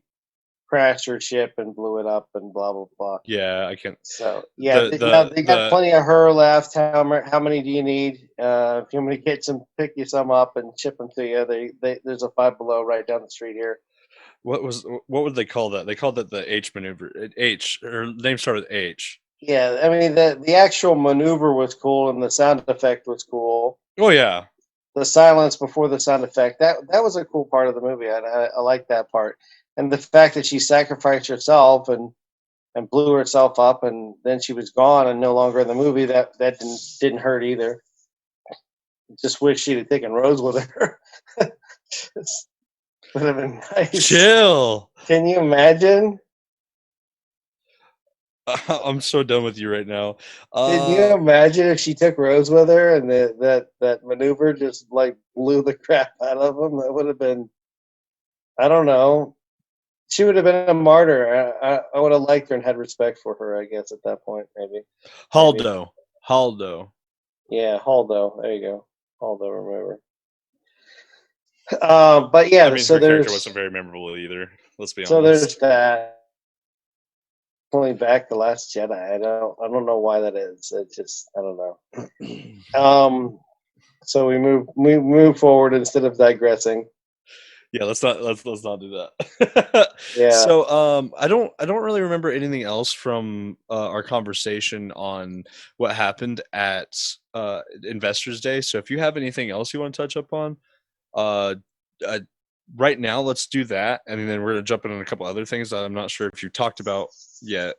crashed her ship and blew it up, and blah blah blah. Yeah, I can't. So yeah, now The they got the plenty of her left. How many do you need? If you want me to get some, pick you some up and ship them to you. There's a Five Below right down the street here. what would they call that? They called that the H maneuver. H, her name started with H. Yeah, I mean the actual maneuver was cool and the sound effect was cool. Oh yeah. The silence before the sound effect, that was a cool part of the movie. I like that part, and the fact that she sacrificed herself and blew herself up, and then she was gone and no longer in the movie. That didn't hurt either. Just wish she'd have taken Rose with her. Would have been nice. Chill. Can you imagine? I'm so done with you right now. Can you imagine if she took Rose with her and that maneuver just like blew the crap out of them? That would have been, I don't know. She would have been a martyr. I would have liked her and had respect for her, I guess, at that point, maybe. Maybe. Haldo. Yeah, Haldo. There you go. Haldo, remember. But I yeah, mean, her character wasn't very memorable either. Let's be there's honest. that. Pulling back the Last Jedi. I don't know why that is. It just I don't know. So we move forward instead of digressing. Yeah, let's not do that. Yeah. So I don't really remember anything else from our conversation on what happened at Investors Day. So if you have anything else you want to touch up on, uh, uh right now let's do that, and then we're gonna jump in on a couple other things that I'm not sure if you talked about yet,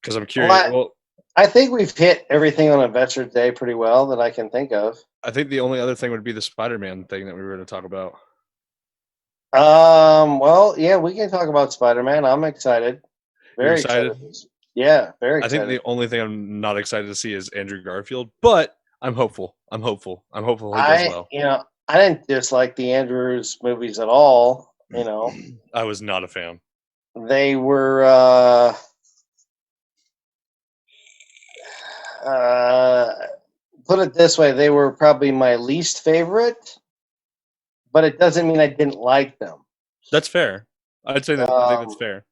because I'm Well, curious. Well, I think we've hit everything on Investor Day pretty well that I can think of. I think the only other thing would be the Spider-Man thing that we were going to talk about. Well, yeah, we can talk about Spider-Man. I'm excited. You're Very excited? excited. Yeah, very I think excited. the only thing I'm not excited to see is Andrew Garfield, but I'm hopeful. I'm hopeful. I'm hopeful he does I, well. you know, I didn't dislike the Andrews movies at all. I was not a fan. They were, put it this way, they were probably my least favorite, but it doesn't mean I didn't like them. That's fair. I'd say that. I think that's Um, fair.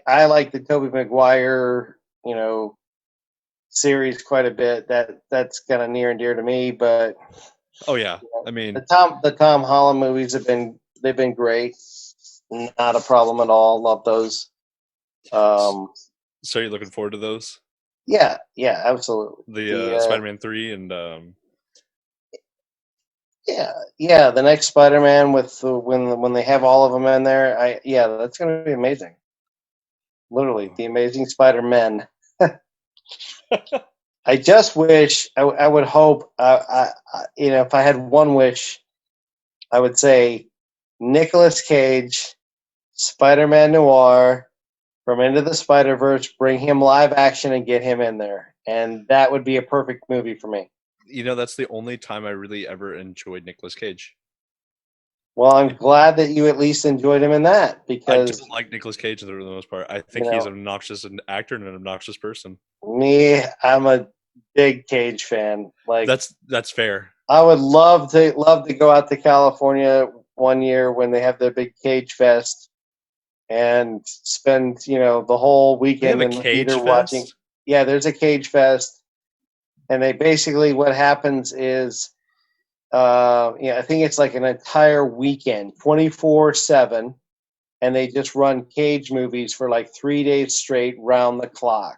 I like the Tobey Maguire, series quite a bit. That's kind of near and dear to me. But Oh yeah. I the mean, Tom Holland movies they've been great. Not a problem at all. Love those. Um, so you're looking forward to those? yeah, absolutely. The The Spider-Man 3 and Yeah. The next Spider-Man with when they have all of them in there, that's going to be amazing. Literally, the Amazing Spider-Man. I just wish I would hope if I had one wish, I would say Nicolas Cage, Spider-Man Noir from Into the Spider-Verse, bring him live action and get him in there, and that would be a perfect movie for me. That's the only time I really ever enjoyed Nicolas Cage. Well, I'm glad that you at least enjoyed him in that I because don't like Nicolas Cage for the most part. I you think he's know an obnoxious actor and an obnoxious person. I'm a big Cage fan. Like That's fair. I would love to go out to California one year when they have their big Cage Fest and spend the whole They have weekend a in the theater Cage watching. Fest. Yeah, there's a Cage Fest, and they basically what happens is, I think it's like an entire weekend, 24/7, and they just run Cage movies for like 3 days straight, round the clock.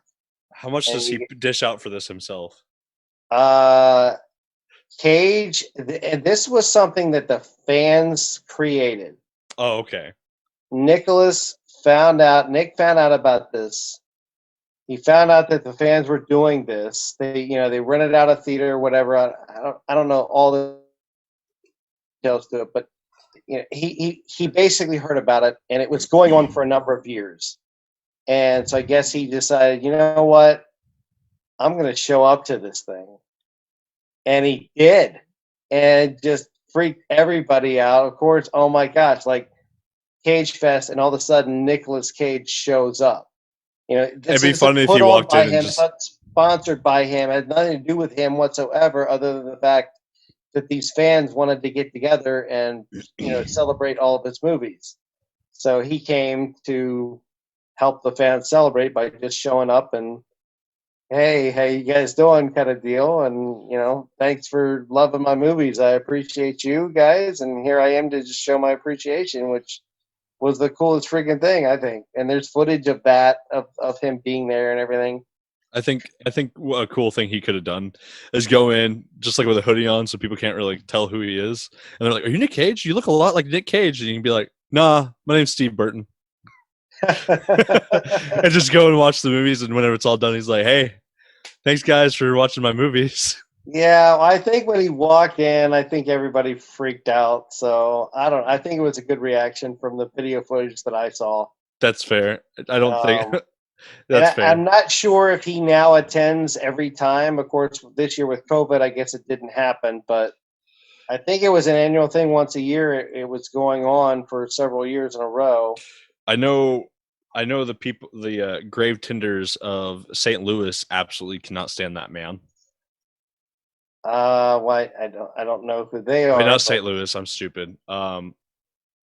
How much And does he dish out for this himself? uh, Cage, and this was something that the fans created. Oh, okay. Nick found out about this. He found out that the fans were doing this. They rented out a theater or whatever. I don't know all the details to it, but he basically heard about it, and it was going on for a number of years. And so I guess he decided, you know what, I'm going to show up to this thing, and he did, and just freaked everybody out. Of course, oh my gosh, like Cage Fest, and all of a sudden Nicolas Cage shows up. It'd This be isn't funny if put he on walked by in and him, just. but sponsored by him. It had nothing to do with him whatsoever, other than the fact that these fans wanted to get together and celebrate all of his movies. So he came to help the fans celebrate by just showing up and, hey, how you guys doing, kind of deal, and thanks for loving my movies. I appreciate you guys, and here I am to just show my appreciation, which was the coolest freaking thing, I think. And there's footage of that, of him being there and everything. I think a cool thing he could have done is go in just like with a hoodie on, so people can't really tell who he is. And they're like, "Are you Nick Cage? You look a lot like Nick Cage." And you can be like, "Nah, my name's Steve Burton," and just go and watch the movies. And whenever it's all done, he's like, "Hey, thanks guys for watching my movies." Yeah, I think when he walked in, I think everybody freaked out. So I think it was a good reaction from the video footage that I saw. That's fair. I don't think Um, and that's fair. I'm not sure if he now attends every time. Of course, this year with COVID, I guess it didn't happen, but I think it was an annual thing once a year. It was going on for several years in a row. I know. I know the people, the grave tenders of St. Louis, absolutely cannot stand that man. Why I don't know who they I mean, are, not but St. Louis. I'm stupid.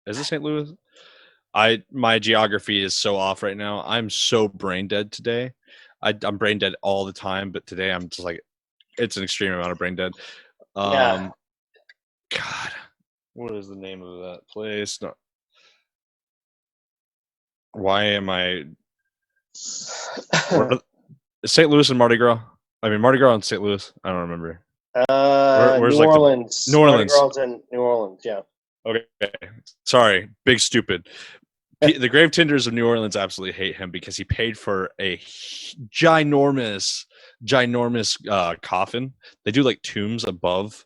Is it St. Louis? My geography is so off right now. I'm so brain dead today. I'm brain dead all the time, but today I'm just like it's an extreme amount of brain dead. yeah. Um, God, what is the name of that place? No, why am I? What St. Louis and Mardi Gras? I mean Mardi Gras and St. Louis. I don't remember. Where's New like the Orleans. New Mardi Orleans? Gras in New Orleans. Yeah. Okay, sorry, big stupid. The grave tenders of New Orleans absolutely hate him because he paid for a ginormous, coffin. They do like tombs above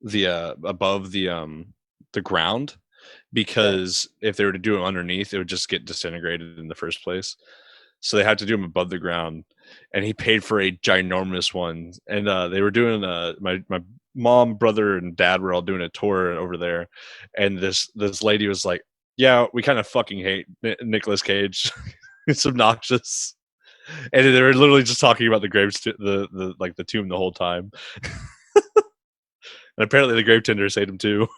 the ground Okay. because if they were to do them underneath, it would just get disintegrated in the first place. So they had to do them above the ground, and he paid for a ginormous one. And they were doing my mom, brother, and dad were all doing a tour over there, and this lady was like, "Yeah, we kind of fucking hate Nicolas Cage. It's obnoxious." And they were literally just talking about the graves, the like the tomb the whole time. And apparently the grave tenders hate him too.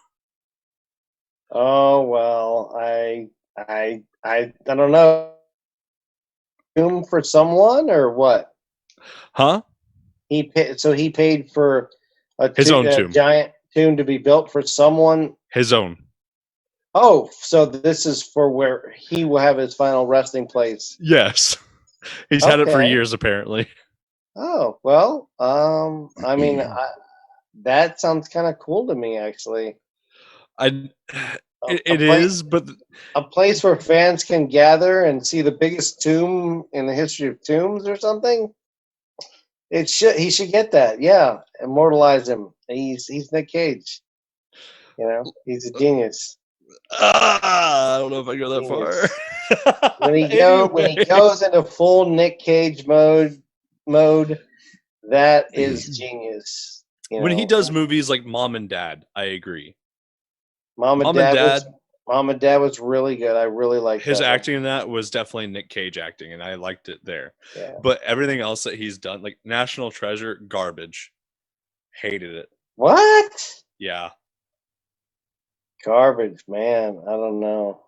Oh well, I don't know. Tomb for someone or what? Huh? He paid for His own a tomb. giant tomb to be built for someone. His own. Oh, so this is for where he will have his final resting place. Yes. He's had it for Okay. years apparently. Oh well. I mean, That sounds kind of cool to me, actually. I A it place, is, but a place where fans can gather and see the biggest tomb in the history of tombs, or something. He should get that. Yeah, immortalize him. He's Nick Cage. He's a genius. I don't know if I go that far. Genius. When he Anyway, goes into full Nick Cage mode, that is genius. when he does movies like Mom and Dad, I agree. Mom and Mom and Dad was Dad, Mom and Dad was really good. I really liked his that one. acting in that was definitely Nick Cage acting, and I liked it there. Yeah. But everything else that he's done, like National Treasure, garbage. Hated it. What? Yeah. Garbage, man. I don't know.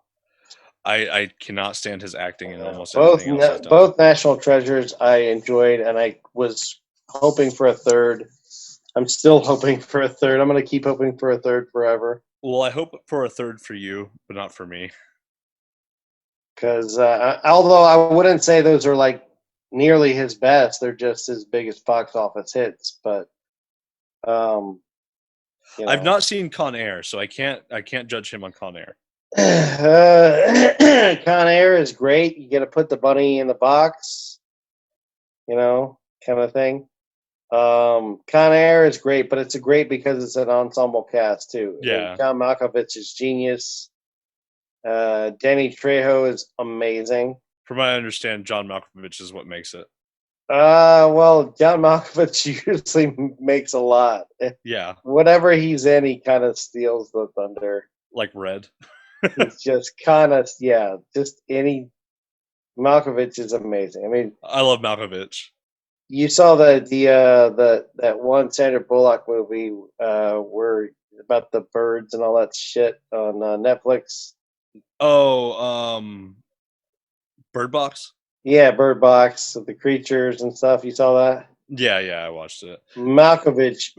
I cannot stand his acting in almost Both everything else he's done. both National Treasures I enjoyed, and I was hoping for a third. I'm still hoping for a third. I'm going to keep hoping for a third forever. Well, I hope for a third for you, but not for me. Because although I wouldn't say those are like nearly his best, they're just his biggest box office hits. But I've not seen Con Air, so I can't judge him on Con Air. Con Air is great. You got to put the bunny in the box, kind of thing. Con Air is great, but it's great because it's an ensemble cast too. Yeah. And John Malkovich is genius. Danny Trejo is amazing. From what I understand, John Malkovich is what makes it. Well, John Malkovich usually makes a lot. Yeah. Whatever he's in, he kind of steals the thunder. Like Red. He's just kind of, just any. Malkovich is amazing. I mean, I love Malkovich. You saw that one Sandra Bullock movie where about the birds and all that shit on Netflix. Oh, Bird Box? Yeah, Bird Box with the creatures and stuff. You saw that? Yeah, I watched it. Malkovich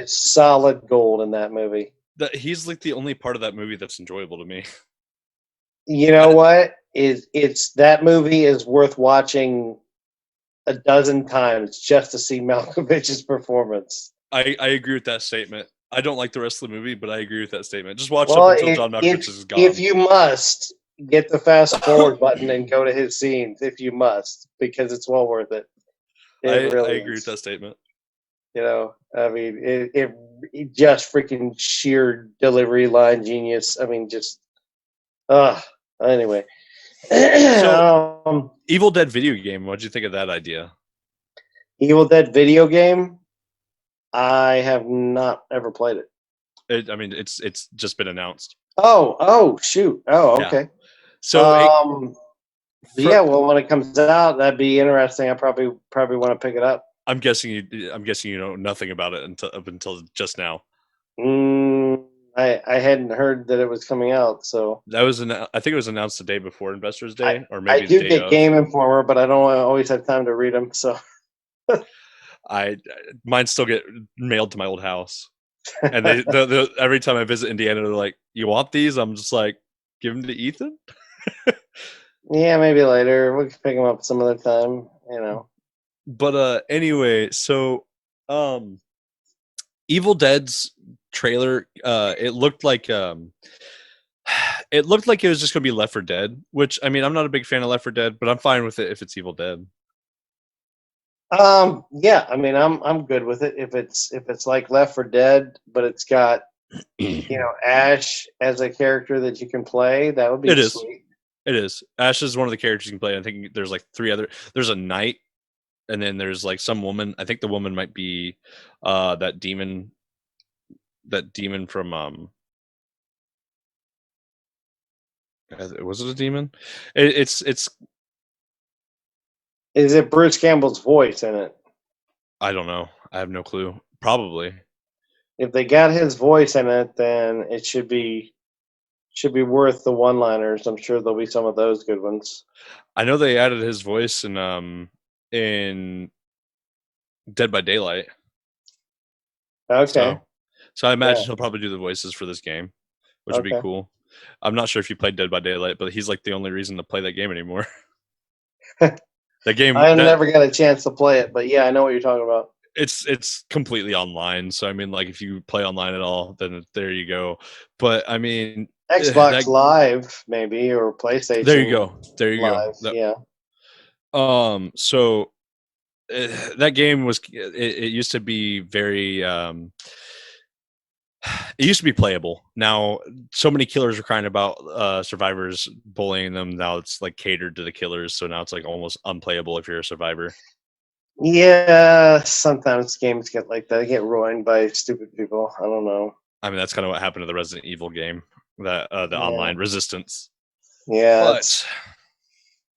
is solid gold in that movie. He's like the only part of that movie that's enjoyable to me. You know what? It's that movie is worth watching a dozen times just to see Malkovich's performance. I agree with that statement. I don't like the rest of the movie, but I agree with that statement. Just watch up until John Malkovich is gone. If you must, get the fast forward button and go to his scenes if you must, because it's well worth it. I agree with that statement. I mean, it just freaking sheer delivery line genius. I mean, just anyway. So, Evil Dead video game. What'd you think of that idea? Evil Dead video game. I have not ever played it. It's just been announced. Oh, shoot. Oh, okay. Yeah. So, well, when it comes out, that'd be interesting. I probably want to pick it up. I'm guessing you know nothing about it up until just now. I hadn't heard that it was coming out, so I think it was announced the day before Investors Day, or maybe I do get Game Informer, but I don't always have time to read them. So, mine still get mailed to my old house, and they every time I visit Indiana, they're like, "You want these?" I'm just like, "Give them to Ethan." Yeah, maybe later. We can pick them up some other time, But anyway, so Evil Dead's trailer, it looked like it was just gonna be Left 4 Dead, which I mean I'm not a big fan of Left 4 Dead, but I'm fine with it if it's Evil Dead. Yeah, I mean I'm good with it if it's like Left 4 Dead, but it's got Ash as a character that you can play. That would be sweet. It is. Ash is one of the characters you can play. I think there's like 3 other. There's a knight, and then there's like some woman. I think the woman might be that demon. That demon from was it a demon? It's. Is it Bruce Campbell's voice in it? I don't know. I have no clue. Probably. If they got his voice in it, then it should be worth the one-liners. I'm sure there'll be some of those good ones. I know they added his voice in Dead by Daylight. Okay. So I imagine he'll probably do the voices for this game, which would be cool. I'm not sure if you played Dead by Daylight, but he's like the only reason to play that game anymore. That game. I never got a chance to play it, but yeah, I know what you're talking about. it's completely online. So I mean, like if you play online at all, then there you go. But I mean, Xbox that Live maybe, or there you PlayStation go, there you go. Live. Yeah. So that game was it used to be very it used to be playable. Now so many killers are crying about survivors bullying them. Now it's like catered to the killers, so now it's like almost unplayable if you're a survivor. Yeah, sometimes games get like that. They get ruined by stupid people. I don't know. I mean, that's kind of what happened to the Resident Evil game, that the Yeah. online Resistance. Yeah, But it's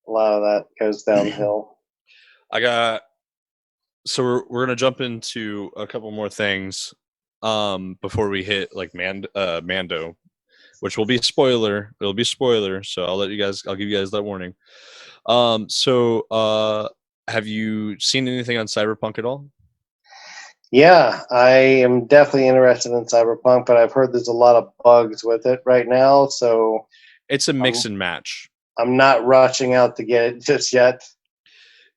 a lot of that goes downhill. I got so we're gonna jump into a couple more things before we hit like Mando, which will be spoiler. It'll be spoiler, so I'll give you guys that warning. Have you seen anything on Cyberpunk at all? Yeah, I am definitely interested in Cyberpunk, but I've heard there's a lot of bugs with it right now, so It's a I'm mix and match. I'm not rushing out to get it just yet.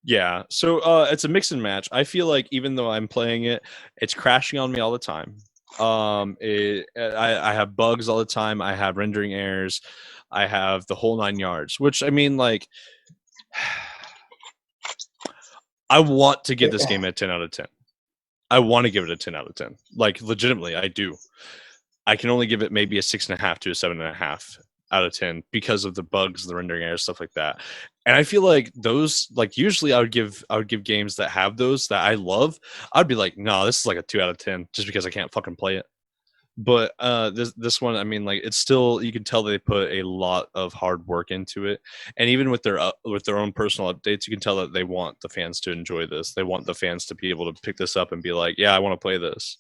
Yeah, so it's a mix and match. I feel like even though I'm playing it, it's crashing on me all the time. I have bugs all the time. I have rendering errors. I have the whole nine yards. Which I mean, like, I want to give this game a 10 out of 10. I want to give it a 10 out of 10. Like, legitimately, I do. I can only give it maybe a 6.5 to a 7.5 out of 10 because of the bugs, the rendering errors, stuff like that. And I feel like those, like usually I would give games that have those that I love. I'd be like, no, this is like a 2 out of 10 just because I can't fucking play it. But this one, I mean, like it's still, you can tell they put a lot of hard work into it, and even with their own personal updates, you can tell that they want the fans to enjoy this. They want the fans to be able to pick this up and be like, yeah, I want to play this.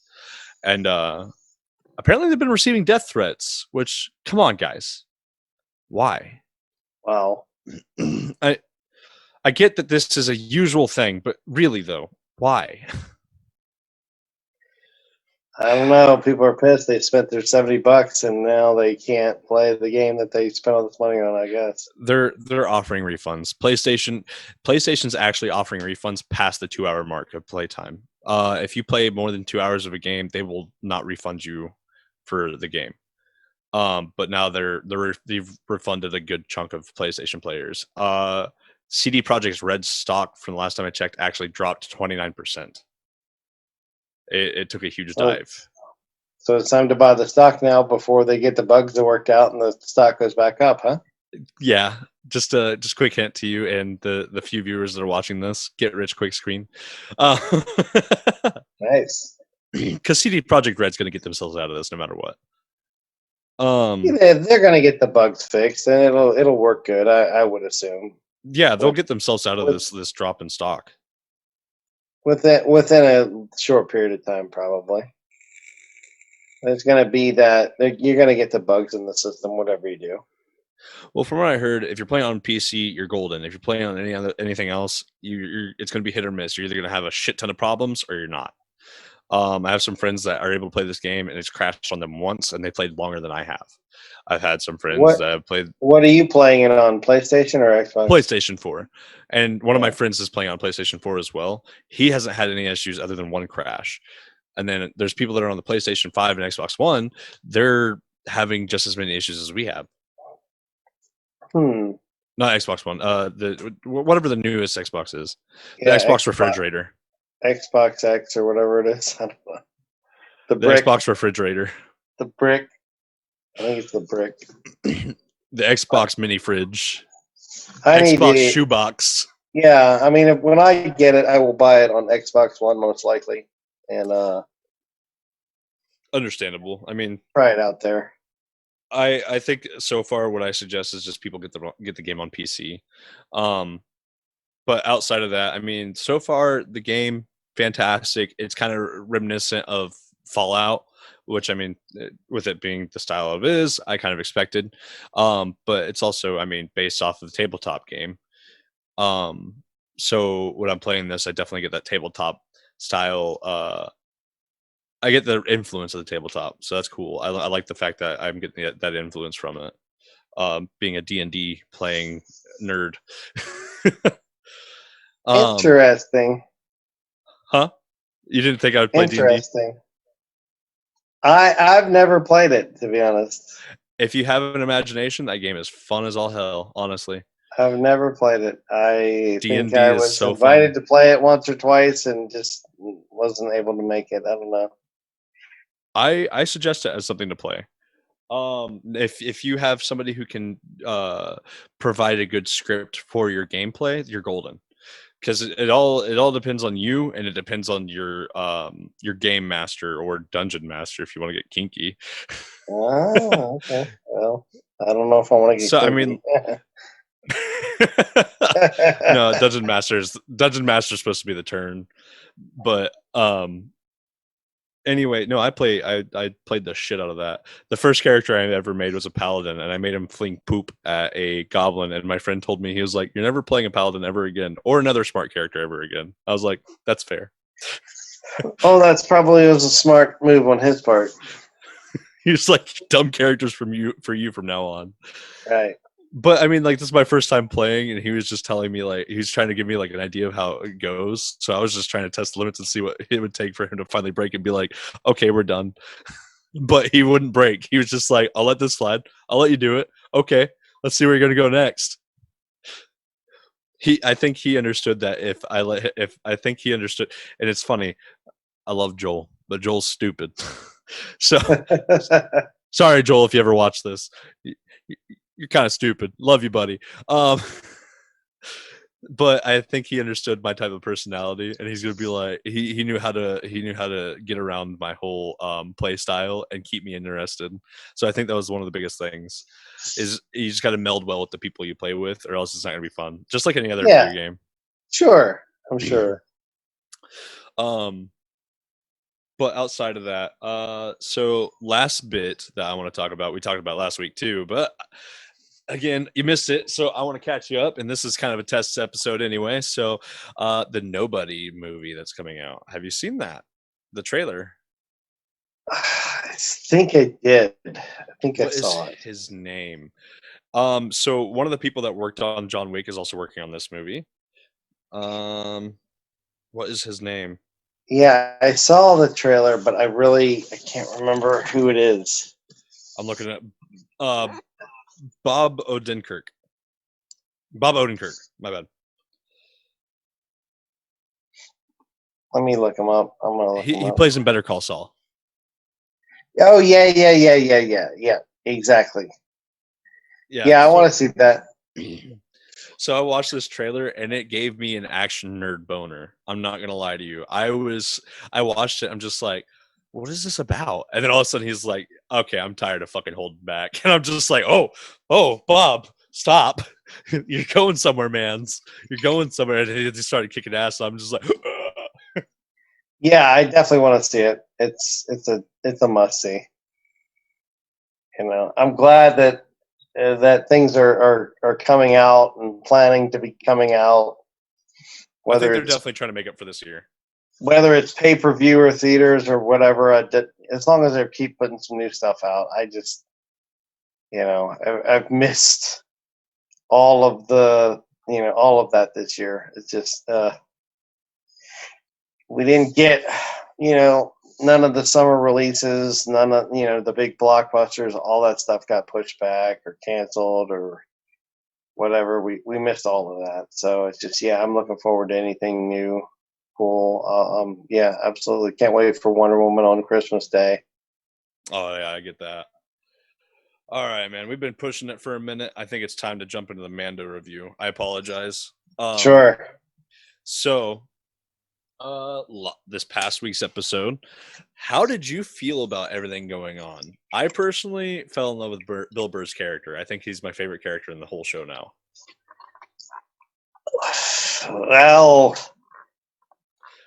And apparently they've been receiving death threats. Which, come on, guys, why? Wow. I I get that this is a usual thing, but really though, why? I don't know. People are pissed. They spent their $70 and now they can't play the game that they spent all this money on, I guess. They're offering refunds. PlayStation's actually offering refunds past the 2 hour mark of playtime. If you play more than 2 hours of a game, they will not refund you for the game. But now they've refunded a good chunk of PlayStation players. CD Projekt's Red stock from the last time I checked actually dropped 29%. It took a huge So, dive. so it's time to buy the stock now before they get the bugs worked out and the stock goes back up, huh? Yeah, just quick hint to you and the few viewers that are watching this: get rich quick screen. Nice. Because CD Project Red's going to get themselves out of this no matter what. Yeah, they're gonna get the bugs fixed and it'll work good. I would assume Yeah, they'll with get themselves out of with this drop in stock. within a short period of time, probably. There's gonna be that you're gonna get the bugs in the system, whatever you do. Well, from what I heard, if you're playing on PC, you're golden. If you're playing on anything else, it's going to be hit or miss. You're either going to have a shit ton of problems or you're not. I have some friends that are able to play this game, and it's crashed on them once, and they played longer than I have. I've had some friends What that have played What are you playing it on? PlayStation or Xbox? PlayStation 4, and one of my Yeah. friends is playing on PlayStation 4 as well. He hasn't had any issues other than one crash. And then there's people that are on the PlayStation 5 and Xbox One. They're having just as many issues as we have. Hmm. Not Xbox One. The whatever the newest Xbox is, the Yeah, Xbox refrigerator. Xbox X or whatever it is. I don't know. The The brick. Xbox refrigerator. The brick. I think it's the brick. The Xbox mini fridge. I need Xbox to. shoebox. Yeah, I mean, when I get it, I will buy it on Xbox One most likely, and Understandable. I mean, try it out there. I think so far what I suggest is just people get the game on PC. Um, but outside of that, I mean, so far the game fantastic. It's kind of reminiscent of Fallout, which I mean, with it being the style of it is, I kind of expected. But it's also, I mean, based off of the tabletop game. Um, so when I'm playing this, I definitely get that tabletop style. I get the influence of the tabletop, so that's cool. I like the fact that I'm getting that influence from it. Being a D&D playing nerd. um, Interesting. huh? You didn't think I would play D&D? Interesting. I've never played it, to be honest. If you have an imagination, that game is fun as all hell, honestly. I've never played it. I think D&D I is was so fun. invited to play it once or twice and just wasn't able to make it. I don't know. I suggest it as something to play. If you have somebody who can provide a good script for your gameplay, you're golden. Because it all depends on you, and it depends on your game master or dungeon master if you want to get kinky. Oh, okay. Well, I don't know if I want to get So I kinky. mean, no, dungeon master's supposed to be the turn, but anyway, no, I played the shit out of that. The first character I ever made was a paladin, and I made him fling poop at a goblin. And my friend told me, he was like, "You're never playing a paladin ever again, or another smart character ever again." I was like, "That's fair." Oh, that's probably was a smart move on his part. He's like, dumb characters for you from now on. Right. But I mean, like, this is my first time playing, and he was just telling me, like, he was trying to give me like an idea of how it goes. So I was just trying to test the limits and see what it would take for him to finally break and be like, "Okay, we're done." But he wouldn't break. He was just like, "I'll let this slide. I'll let you do it. Okay, let's see where you're gonna go next." I think he understood that if I think he understood, and it's funny. I love Joel, but Joel's stupid. So sorry, Joel, if you ever watch this, you're kind of stupid. Love you, buddy. Um, but I think he understood my type of personality, and he's gonna be like, he knew how to get around my whole play style and keep me interested. So I think that was one of the biggest things. Is you just got to meld well with the people you play with, or else it's not gonna be fun. Just like any other Yeah, video game. sure. I'm sure. Um, but outside of that, so last bit that I want to talk about, we talked about last week too, but again, you missed it, so I want to catch you up, and this is kind of a test episode anyway. So, the Nobody movie that's coming out. Have you seen that? The trailer. I think I did. I think I What is saw it. his name? So one of the people that worked on John Wick is also working on this movie. What is his name? Yeah, I saw the trailer, but I can't remember who it is. I'm looking at Bob Odenkirk. Bob Odenkirk. My bad. Let me look him up. I'm gonna look him He up. plays in Better Call Saul. Oh yeah. Exactly. Yeah, I want to see that. So I watched this trailer and it gave me an action nerd boner. I'm not gonna lie to you. I watched it. I'm just like, what is this about? And then all of a sudden he's like, okay, I'm tired of fucking holding back. And I'm just like, oh, Bob, stop. You're going somewhere, mans. You're going somewhere. And he started kicking ass. So I'm just like, Yeah, I definitely want to see it. It's a must see. You know, I'm glad that that things are coming out and planning to be coming out. I think Whether they're it's definitely trying to make up for this year. pay per view or theaters or whatever, as long as they keep putting some new stuff out, I just I've missed all of all of that this year. It's just we didn't get none of the summer releases, none of the big blockbusters. All that stuff got pushed back or canceled or whatever. We missed all of that. So it's just I'm looking forward to anything new, cool. Yeah, absolutely. Can't wait for Wonder Woman on Christmas Day. Oh yeah, I get that. All right, man. We've been pushing it for a minute. I think it's time to jump into the Mando review. I apologize. Sure. So, this past week's episode, how did you feel about everything going on? I personally fell in love with Bill Burr's character. I think he's my favorite character in the whole show now. Well,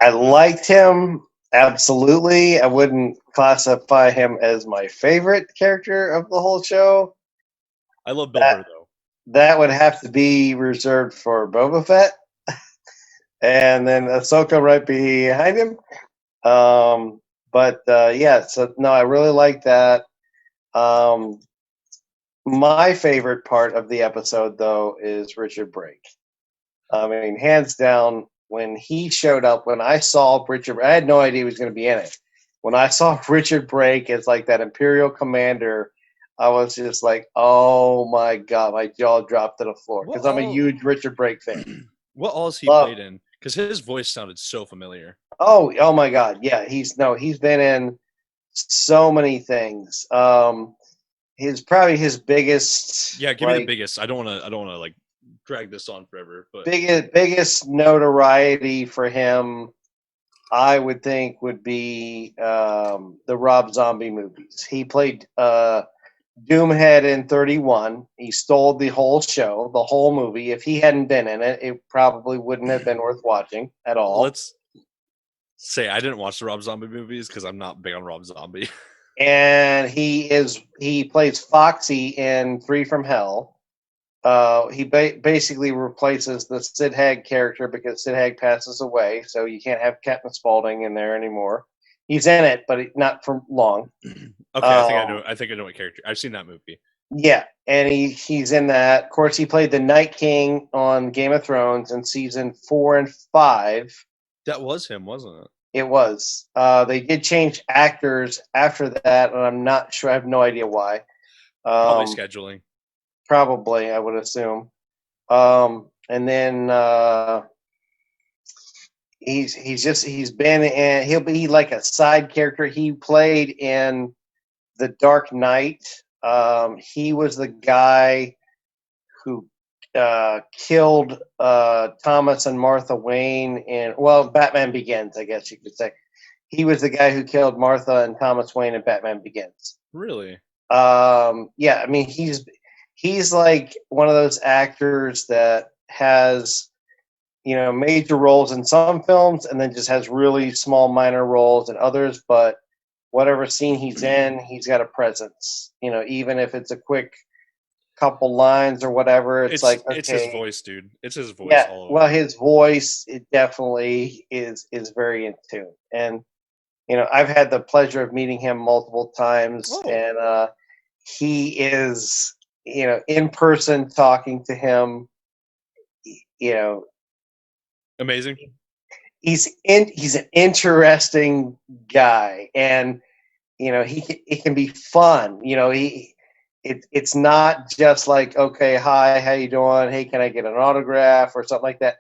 I liked him. Absolutely. I wouldn't classify him as my favorite character of the whole show. I love Bill Burr, though. That would have to be reserved for Boba Fett. And then Ahsoka right behind him. Yeah, so no, I really like that. My favorite part of the episode, though, is Richard Brake. I mean, hands down, when he showed up, when I saw Richard, I had no idea he was going to be in it. When I saw Richard Brake as like that Imperial commander, I was just like, oh my God, my jaw dropped to the floor because I'm a huge Richard Brake fan. What all has he played in? Because his voice sounded so familiar. Oh my God. Yeah. He's been in so many things. Probably his biggest. Yeah, give me the biggest. I don't want to like drag this on forever, but biggest notoriety for him, I would think, would be the Rob Zombie movies. He played Doomhead in 31. He stole the whole show, the whole movie. If he hadn't been in it, it probably wouldn't have been worth watching at all. Let's say I didn't watch the Rob Zombie movies because I'm not big on Rob Zombie. And he plays Foxy in Three from Hell. He basically replaces the Sid Haig character because Sid Haig passes away, so you can't have Captain Spaulding in there anymore. He's in it, but not for long. Okay, I think I know what character. I've seen that movie. Yeah, and he's in that. Of course, he played the Night King on Game of Thrones in season 4 and 5. That was him, wasn't it? It was. They did change actors after that, and I'm not sure. I have no idea why. Probably scheduling. Probably, I would assume. And then he's been in. He'll be like a side character. He played in The Dark Knight. He was the guy who killed Thomas and Martha Wayne in Batman Begins, I guess you could say. He was the guy who killed Martha and Thomas Wayne in Batman Begins. Really? Yeah, I mean he's like one of those actors that has, major roles in some films and then just has really small minor roles in others, but whatever scene he's in, he's got a presence. Even if it's a quick couple lines or whatever, it's like, okay. It's his voice, dude. It's his voice. Yeah, well, his voice, it definitely is very in tune. And I've had the pleasure of meeting him multiple times, and he is, in person, talking to him, amazing. He's an interesting guy, and it can be fun. It's not just like, okay, hi, how you doing? Hey, can I get an autograph or something like that?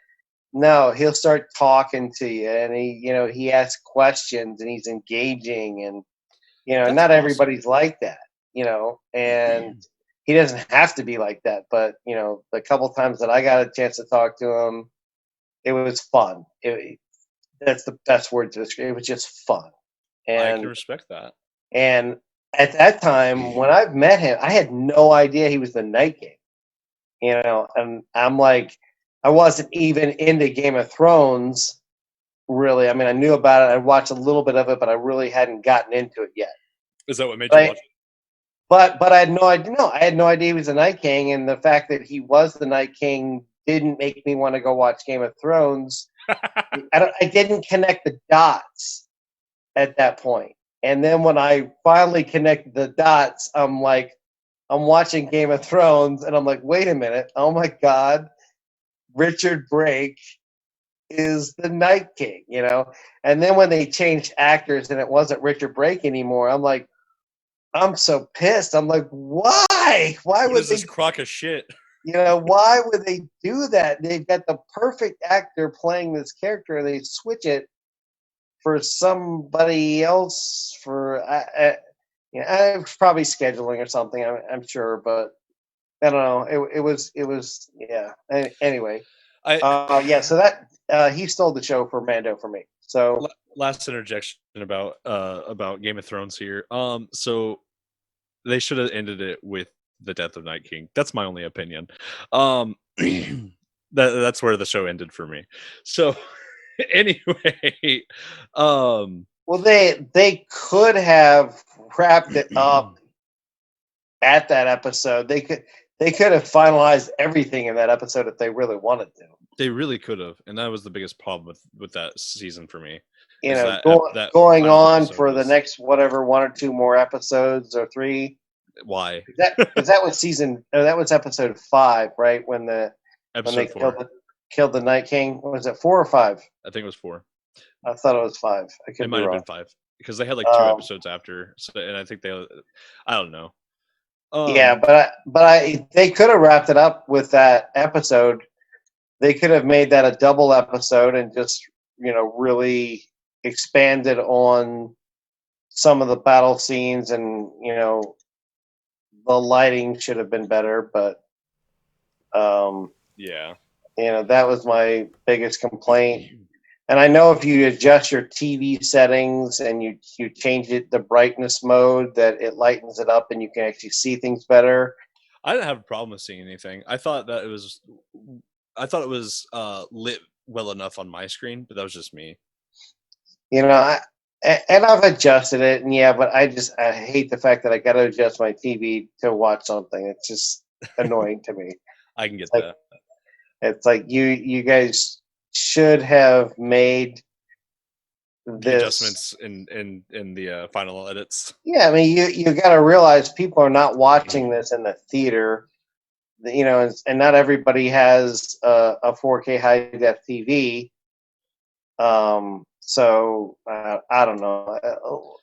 No, he'll start talking to you, and he asks questions, and he's engaging, and That's not awesome. Everybody's like that, and he doesn't have to be like that. But the couple times that I got a chance to talk to him, it was fun. That's the best word to describe. It was just fun, and I can respect that. And at that time, when I met him, I had no idea he was the Night King. And I'm like, I wasn't even into Game of Thrones, really. I mean, I knew about it. I watched a little bit of it, but I really hadn't gotten into it yet. Is that what made you watch it? But I had no idea. No, I had no idea he was the Night King, and the fact that he was the Night King didn't make me want to go watch Game of Thrones. I didn't connect the dots at that point. And then when I finally connected the dots, I'm like, I'm watching Game of Thrones, and I'm like, wait a minute. Oh, my God. Richard Brake is the Night King, And then when they changed actors and it wasn't Richard Brake anymore, I'm like, I'm so pissed. I'm like, why? Why would this crock of shit? Why would they do that? They've got the perfect actor playing this character, and they switch it for somebody else it's probably scheduling or something. I'm sure, but I don't know. It was yeah. Anyway, So that he stole the show for Mando for me. So last interjection about Game of Thrones here. So they should have ended it with the death of Night King. That's my only opinion. That's where the show ended for me. So anyway, well, they could have wrapped it up at that episode. They could have finalized everything in that episode if they really wanted to. They really could have, and that was the biggest problem with that season for me. Going on for the next whatever 1 or 2 more episodes or 3. Why? That was episode 5, right? When they killed the Night King. Was it 4 or 5? I think it was 4. I thought it was 5. I It could be might have wrong. been 5 because they had like 2 episodes after, so, and I think I don't know. Yeah, but they could have wrapped it up with that episode. They could have made that a double episode and just really expanded on some of the battle scenes, and the lighting should have been better. But yeah, that was my biggest complaint. And I know if you adjust your TV settings and you change it the brightness mode, that it lightens it up and you can actually see things better. I didn't have a problem with seeing anything. I thought it was lit well enough on my screen, but that was just me. And I've adjusted it, and but I hate the fact that I got to adjust my TV to watch something. It's just annoying to me. I can get that. It's like you guys should have made the adjustments in the final edits. Yeah, I mean, you got to realize people are not watching this in the theater, and not everybody has a 4K high def TV. So I don't know,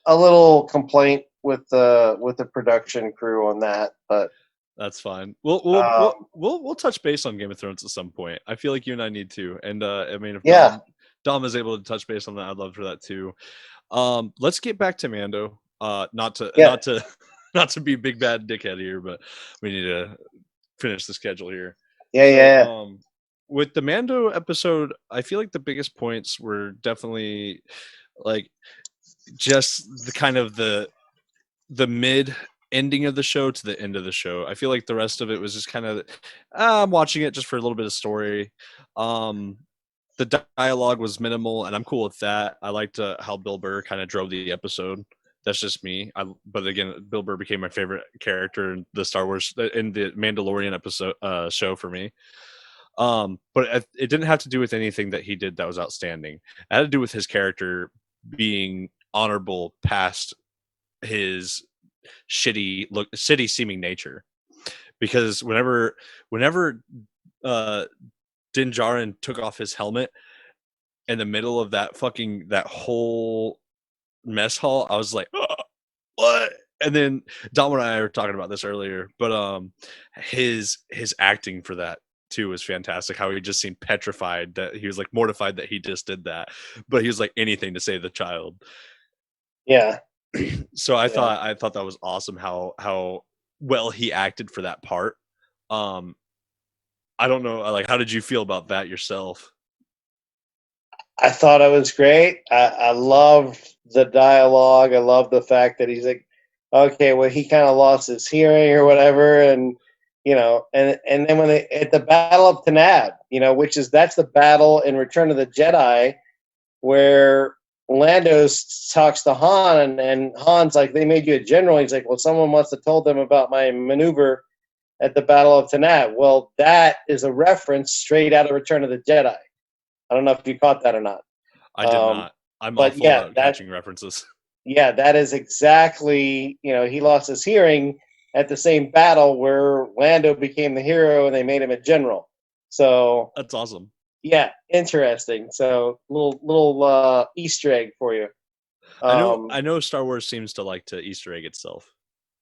a little complaint with the production crew on that, but that's fine. We'll touch base on Game of Thrones at some point. I feel like you and I need to, and I mean, if Dom is able to touch base on that, I'd love for that too. Let's get back to Mando. Not to be big bad dickhead here, but we need to finish the schedule here. With the Mando episode, I feel like the biggest points were definitely like just the kind of the mid ending of the show to the end of the show. I feel like the rest of it was just kind of I'm watching it just for a little bit of story. The dialogue was minimal, and I'm cool with that. I liked how Bill Burr kind of drove the episode. That's just me. But again, Bill Burr became my favorite character in the Star Wars in the Mandalorian episode show for me. But it didn't have to do with anything that he did that was outstanding. It had to do with his character being honorable past his shitty seeming nature. Because whenever Din Djarin took off his helmet in the middle of that whole mess hall, I was like, oh, what? And then Dom and I were talking about this earlier, but his acting for that too was fantastic. How he just seemed petrified, that he was like mortified that he just did that, but he was like anything to save the child. Yeah. So I thought that was awesome how well he acted for that part. I don't know, like, how did you feel about that yourself? I thought it was great. I loved the dialogue. I love the fact that he's like, okay, well, he kind of lost his hearing or whatever, and and then when they at the Battle of Tanab, that's the battle in Return of the Jedi, where Lando talks to Han, and Han's like, they made you a general. He's like, well, someone must have told them about my maneuver at the Battle of Tanab. Well, that is a reference straight out of Return of the Jedi. I don't know if you caught that or not. I did not. I'm awful about catching references. Yeah, that is exactly, he lost his hearing at the same battle where Lando became the hero and they made him a general. So that's awesome. Yeah, interesting. So little Easter egg for you. I know Star Wars seems to like to Easter egg itself.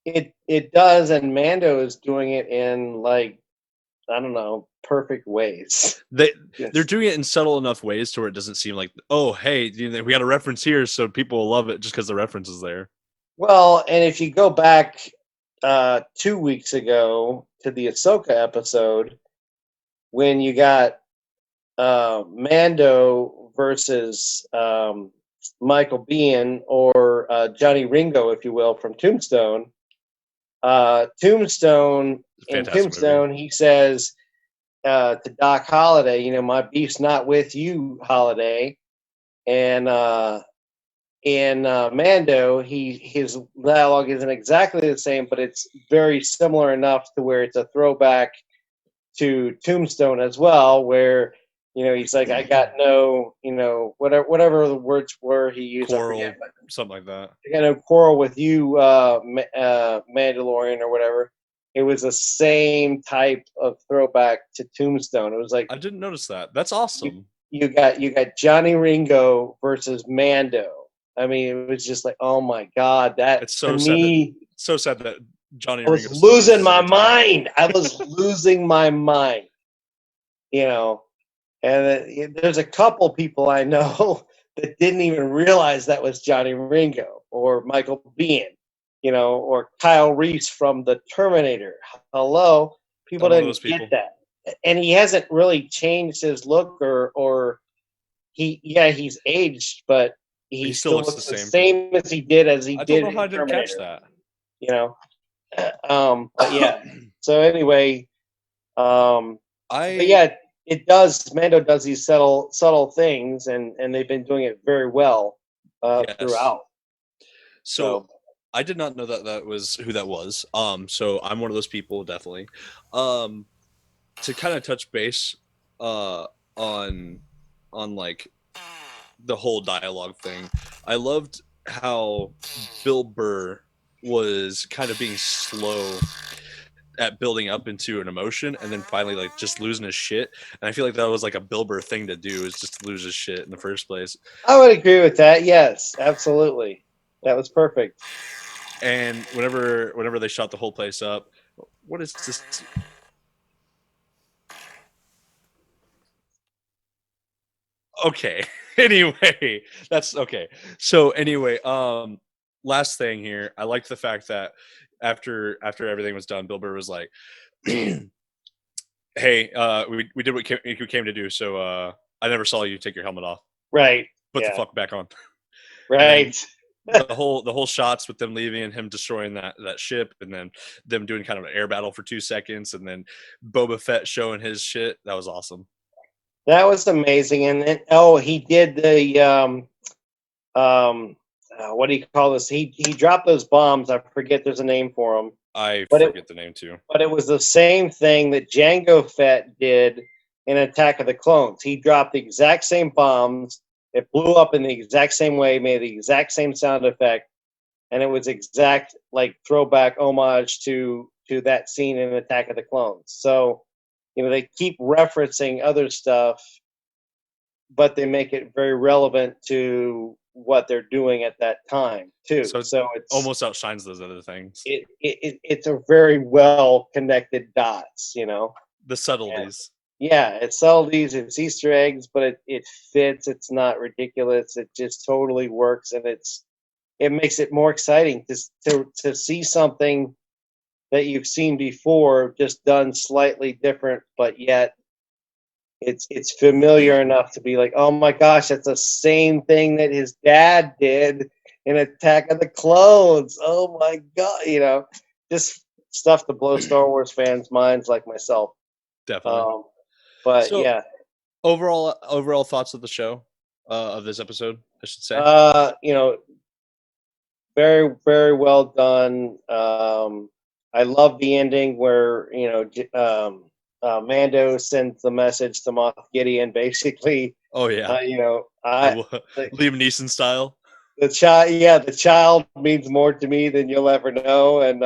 It does, and Mando is doing it in, like, I don't know, perfect ways. They're doing it in subtle enough ways to where it doesn't seem like, oh, hey, we got a reference here, so people will love it just because the reference is there. Well, and if you go back 2 weeks ago to the Ahsoka episode, when you got Mando versus Michael Biehn, or Johnny Ringo, if you will, from Tombstone. Tombstone, he says to Doc Holliday, my beef's not with you, Holliday. And in Mando, his dialogue isn't exactly the same, but it's very similar enough to where it's a throwback to Tombstone as well, where he's like, I got no, whatever the words were he used, quarrel, something like that. I got no quarrel with you, Mandalorian or whatever. it was the same type of throwback to Tombstone. It was like I didn't notice that. That's you, awesome. you got Johnny Ringo versus Mando. I mean, it was just like, oh my god, that It's to so sad that me, Johnny I was Ringo still losing loses my every time. mind. I was losing my mind. You know, and there's a couple people I know that didn't even realize that was Johnny Ringo or Michael Biehn, or Kyle Reese from the Terminator. Hello, people I'm one of those didn't get people. that, and he hasn't really changed his look, or he's aged, but He he still still looks the looks the same. same as he I don't did know how in I didn't catch Terminator. that. You know, but yeah. So anyway, but I yeah, it does. Mando does these subtle things, and they've been doing it very well yes. throughout. So So I did not know that was who that was. So I'm one of those people definitely. Um, to kind of touch base, uh, on like the whole dialogue thing. I loved how Bill Burr was kind of being slow at building up into an emotion and then finally like just losing his shit. And I feel like that was like a Bill Burr thing to do, is just lose his shit in the first place. I would agree with that. Yes, absolutely. That was perfect. And whenever they shot the whole place up, what is this? Okay. Anyway, that's okay. So anyway, last thing here, I like the fact that after everything was done, Bill Burr was like, "Hey, we did what you came to do. So I never saw you take your helmet off. Right. Put the Yeah. fuck back on." And Right. the whole shots with them leaving and him destroying that ship, and then them doing kind of an air battle for 2 seconds, and then Boba Fett showing his shit. That was awesome. That was amazing. And then he did the um what do you call this? He dropped those bombs. I forget. There's a name for them, I but it forget the name too. but it was the same thing that Jango Fett did in Attack of the Clones. He dropped the exact same bombs. It blew up in the exact same way, made the exact same sound effect, and it was exact like throwback homage to that scene in Attack of the Clones. So, they keep referencing other stuff, but they make it very relevant to what they're doing at that time too. So it So it's almost outshines those other things. it's a very well connected dots, The And subtleties. yeah, it's subtleties, it's Easter eggs, but it fits. It's not ridiculous. It just totally works, and it makes it more exciting to see something that you've seen before, just done slightly different, but yet it's familiar enough to be like, oh my gosh, that's the same thing that his dad did in Attack of the Clones. Oh my god, just stuff to blow Star Wars fans' minds like myself. Definitely. Um, but So yeah, overall thoughts of the show, of this episode, I should say. uh, you know, very very well done. I love the ending where Mando sends the message to Moff Gideon, basically. Oh yeah, I the Liam Neeson style. the child means more to me than you'll ever know, and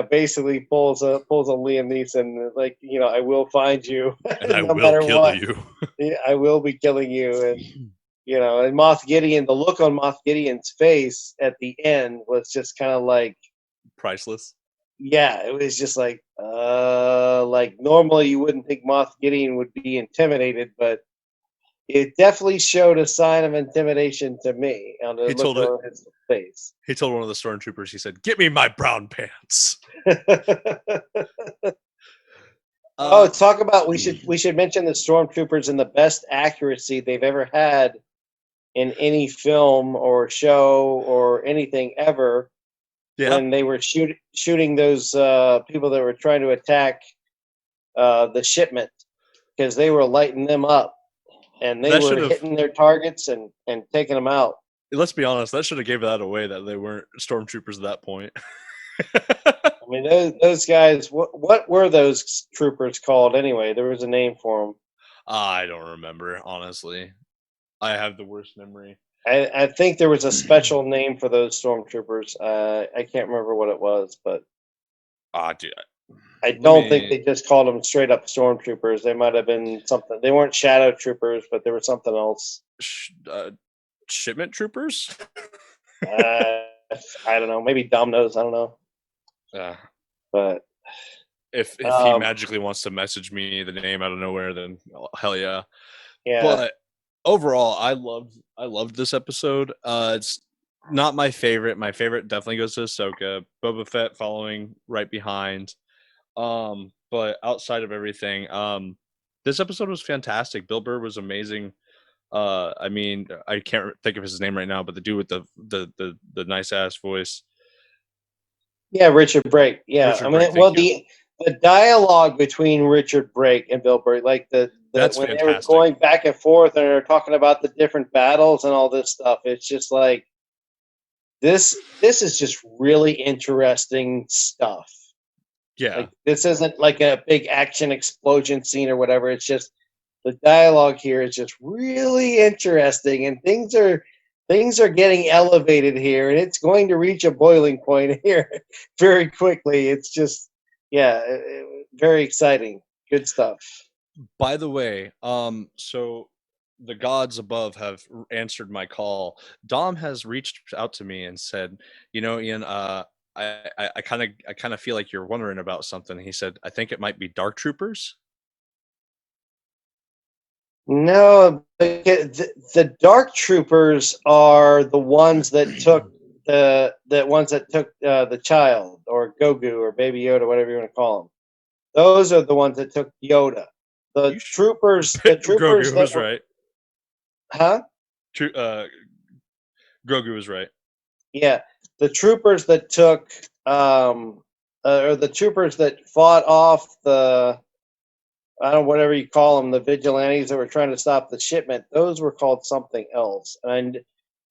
basically pulls a Liam Neeson, like, I will find you, And I no will matter kill what. you. Yeah, I will be killing you, and Moff Gideon, the look on Moff Gideon's face at the end was just kind of like, Priceless. yeah, it was just like normally you wouldn't think Moff Gideon would be intimidated, but it definitely showed a sign of intimidation to me on the He look told it. on his face. He told one of the stormtroopers. He said, "Get me my brown pants." Oh, Uh, talk about we should mention the stormtroopers and the best accuracy they've ever had in any film or show or anything ever, yeah, when they were shooting those people that were trying to attack the shipment, because they were lighting them up and they that were should have. hitting their targets and taking them out. Let's be honest. That should have gave that away that they weren't stormtroopers at that point. I mean, those guys. What were those troopers called anyway? There was a name for them. I don't remember, honestly. I have the worst memory. I think there was a special name for those stormtroopers. I can't remember what it was, but Dude, I let don't think me they just called them straight up stormtroopers. They might have been something. They weren't shadow troopers, but they were something else. shipment troopers. Uh, I don't know. Maybe Domino's. I don't know. uh, But if he um, magically wants to message me the name out of nowhere, then hell yeah. yeah, But overall, I loved this episode. It's not my favorite. My favorite definitely goes to Ahsoka. Boba Fett following right behind. But outside of everything, this episode was fantastic. Bill Burr was amazing. I mean, I can't think of his name right now, but the dude with the nice ass voice, yeah. Richard Brake. Yeah, I Richard Brake. mean, well, Thank you. the dialogue between Richard Brake and Bill Burr, like the That's when they were fantastic. going back and forth and they're talking about the different battles and all this stuff, it's just like this is just really interesting stuff. Yeah. Like this isn't like a big action explosion scene or whatever. It's just the dialogue here is just really interesting, and things are getting elevated here, and it's going to reach a boiling point here very quickly. It's just yeah, very exciting. Good stuff. By the way, so the gods above have answered my call. Dom has reached out to me and said, Ian, I kind of feel like you're wondering about something. He said, I think it might be Dark Troopers. No, the Dark Troopers are the ones that took the child or Gogu or Baby Yoda, whatever you want to call them. Those are the ones that took Yoda. You The troopers Grogu that was were, right. huh? Tru- uh, Grogu was right. Yeah, the troopers that took or the troopers that fought off the I don't know, whatever you call them, the vigilantes that were trying to stop the shipment. Those were called something else, and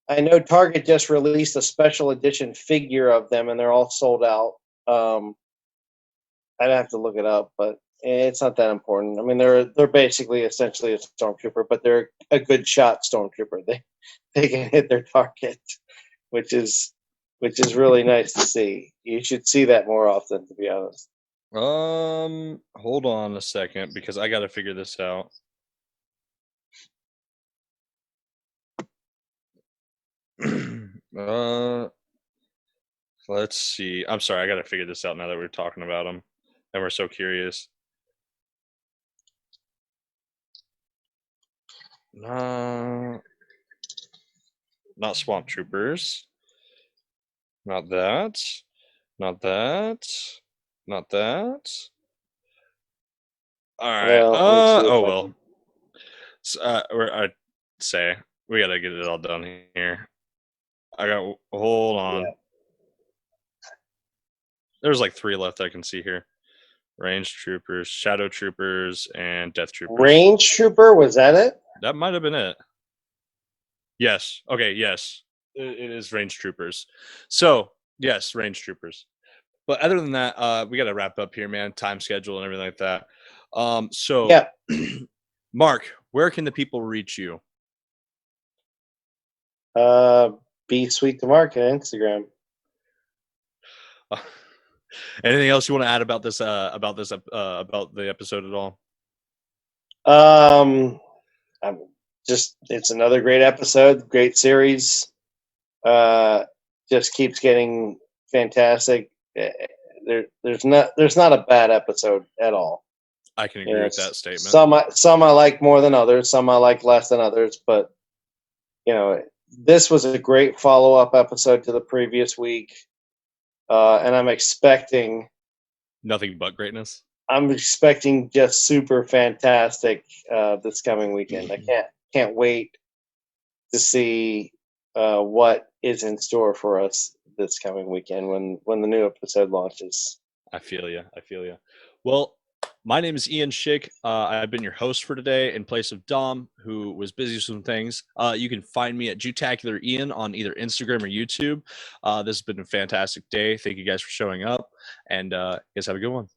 I know Target just released a special edition figure of them, and they're all sold out. Um, I'd have to look it up, but it's not that important. I mean, they're basically essentially a stormtrooper, but they're a good shot stormtrooper. They can hit their target, which is really nice to see. You should see that more often, to be honest. Hold on a second because I got to figure this out. uh, let's see. I'm sorry, I got to figure this out now that we're talking about them, and we're so curious. Not Swamp Troopers. Not that. Not that. Not that. All right. Well, let me see if Oh I well. can. I'd say we gotta get it all done here. I got. Hold Yeah, on. There's like 3 left I can see here. Range Troopers, Shadow Troopers, and Death Troopers. range trooper, was that it? That might have been it. Yes. Okay. Yes. It is Range Troopers. So yes, Range Troopers. But other than that, we got to wrap up here, man. Time schedule and everything like that. So, Yeah. Mark, where can the people reach you? Uh, be sweet to Mark on Instagram. Anything else you want to add about this? About the episode at all? I'm it's another great episode, great series. Just keeps getting fantastic. There's not a bad episode at all. I can agree with that statement. Some I like more than others, some I like less than others, but this was a great follow up episode to the previous week, and I'm expecting Nothing but greatness. just super fantastic this coming weekend. I can't wait to see what is in store for us this coming weekend when the new episode launches. I feel you. I feel you. Well, my name is Ian Schick. I've been your host for today in place of Dom, who was busy with some things. You can find me at jewtacularian on either Instagram or YouTube. This has been a fantastic day. Thank you guys for showing up, and guys have a good one.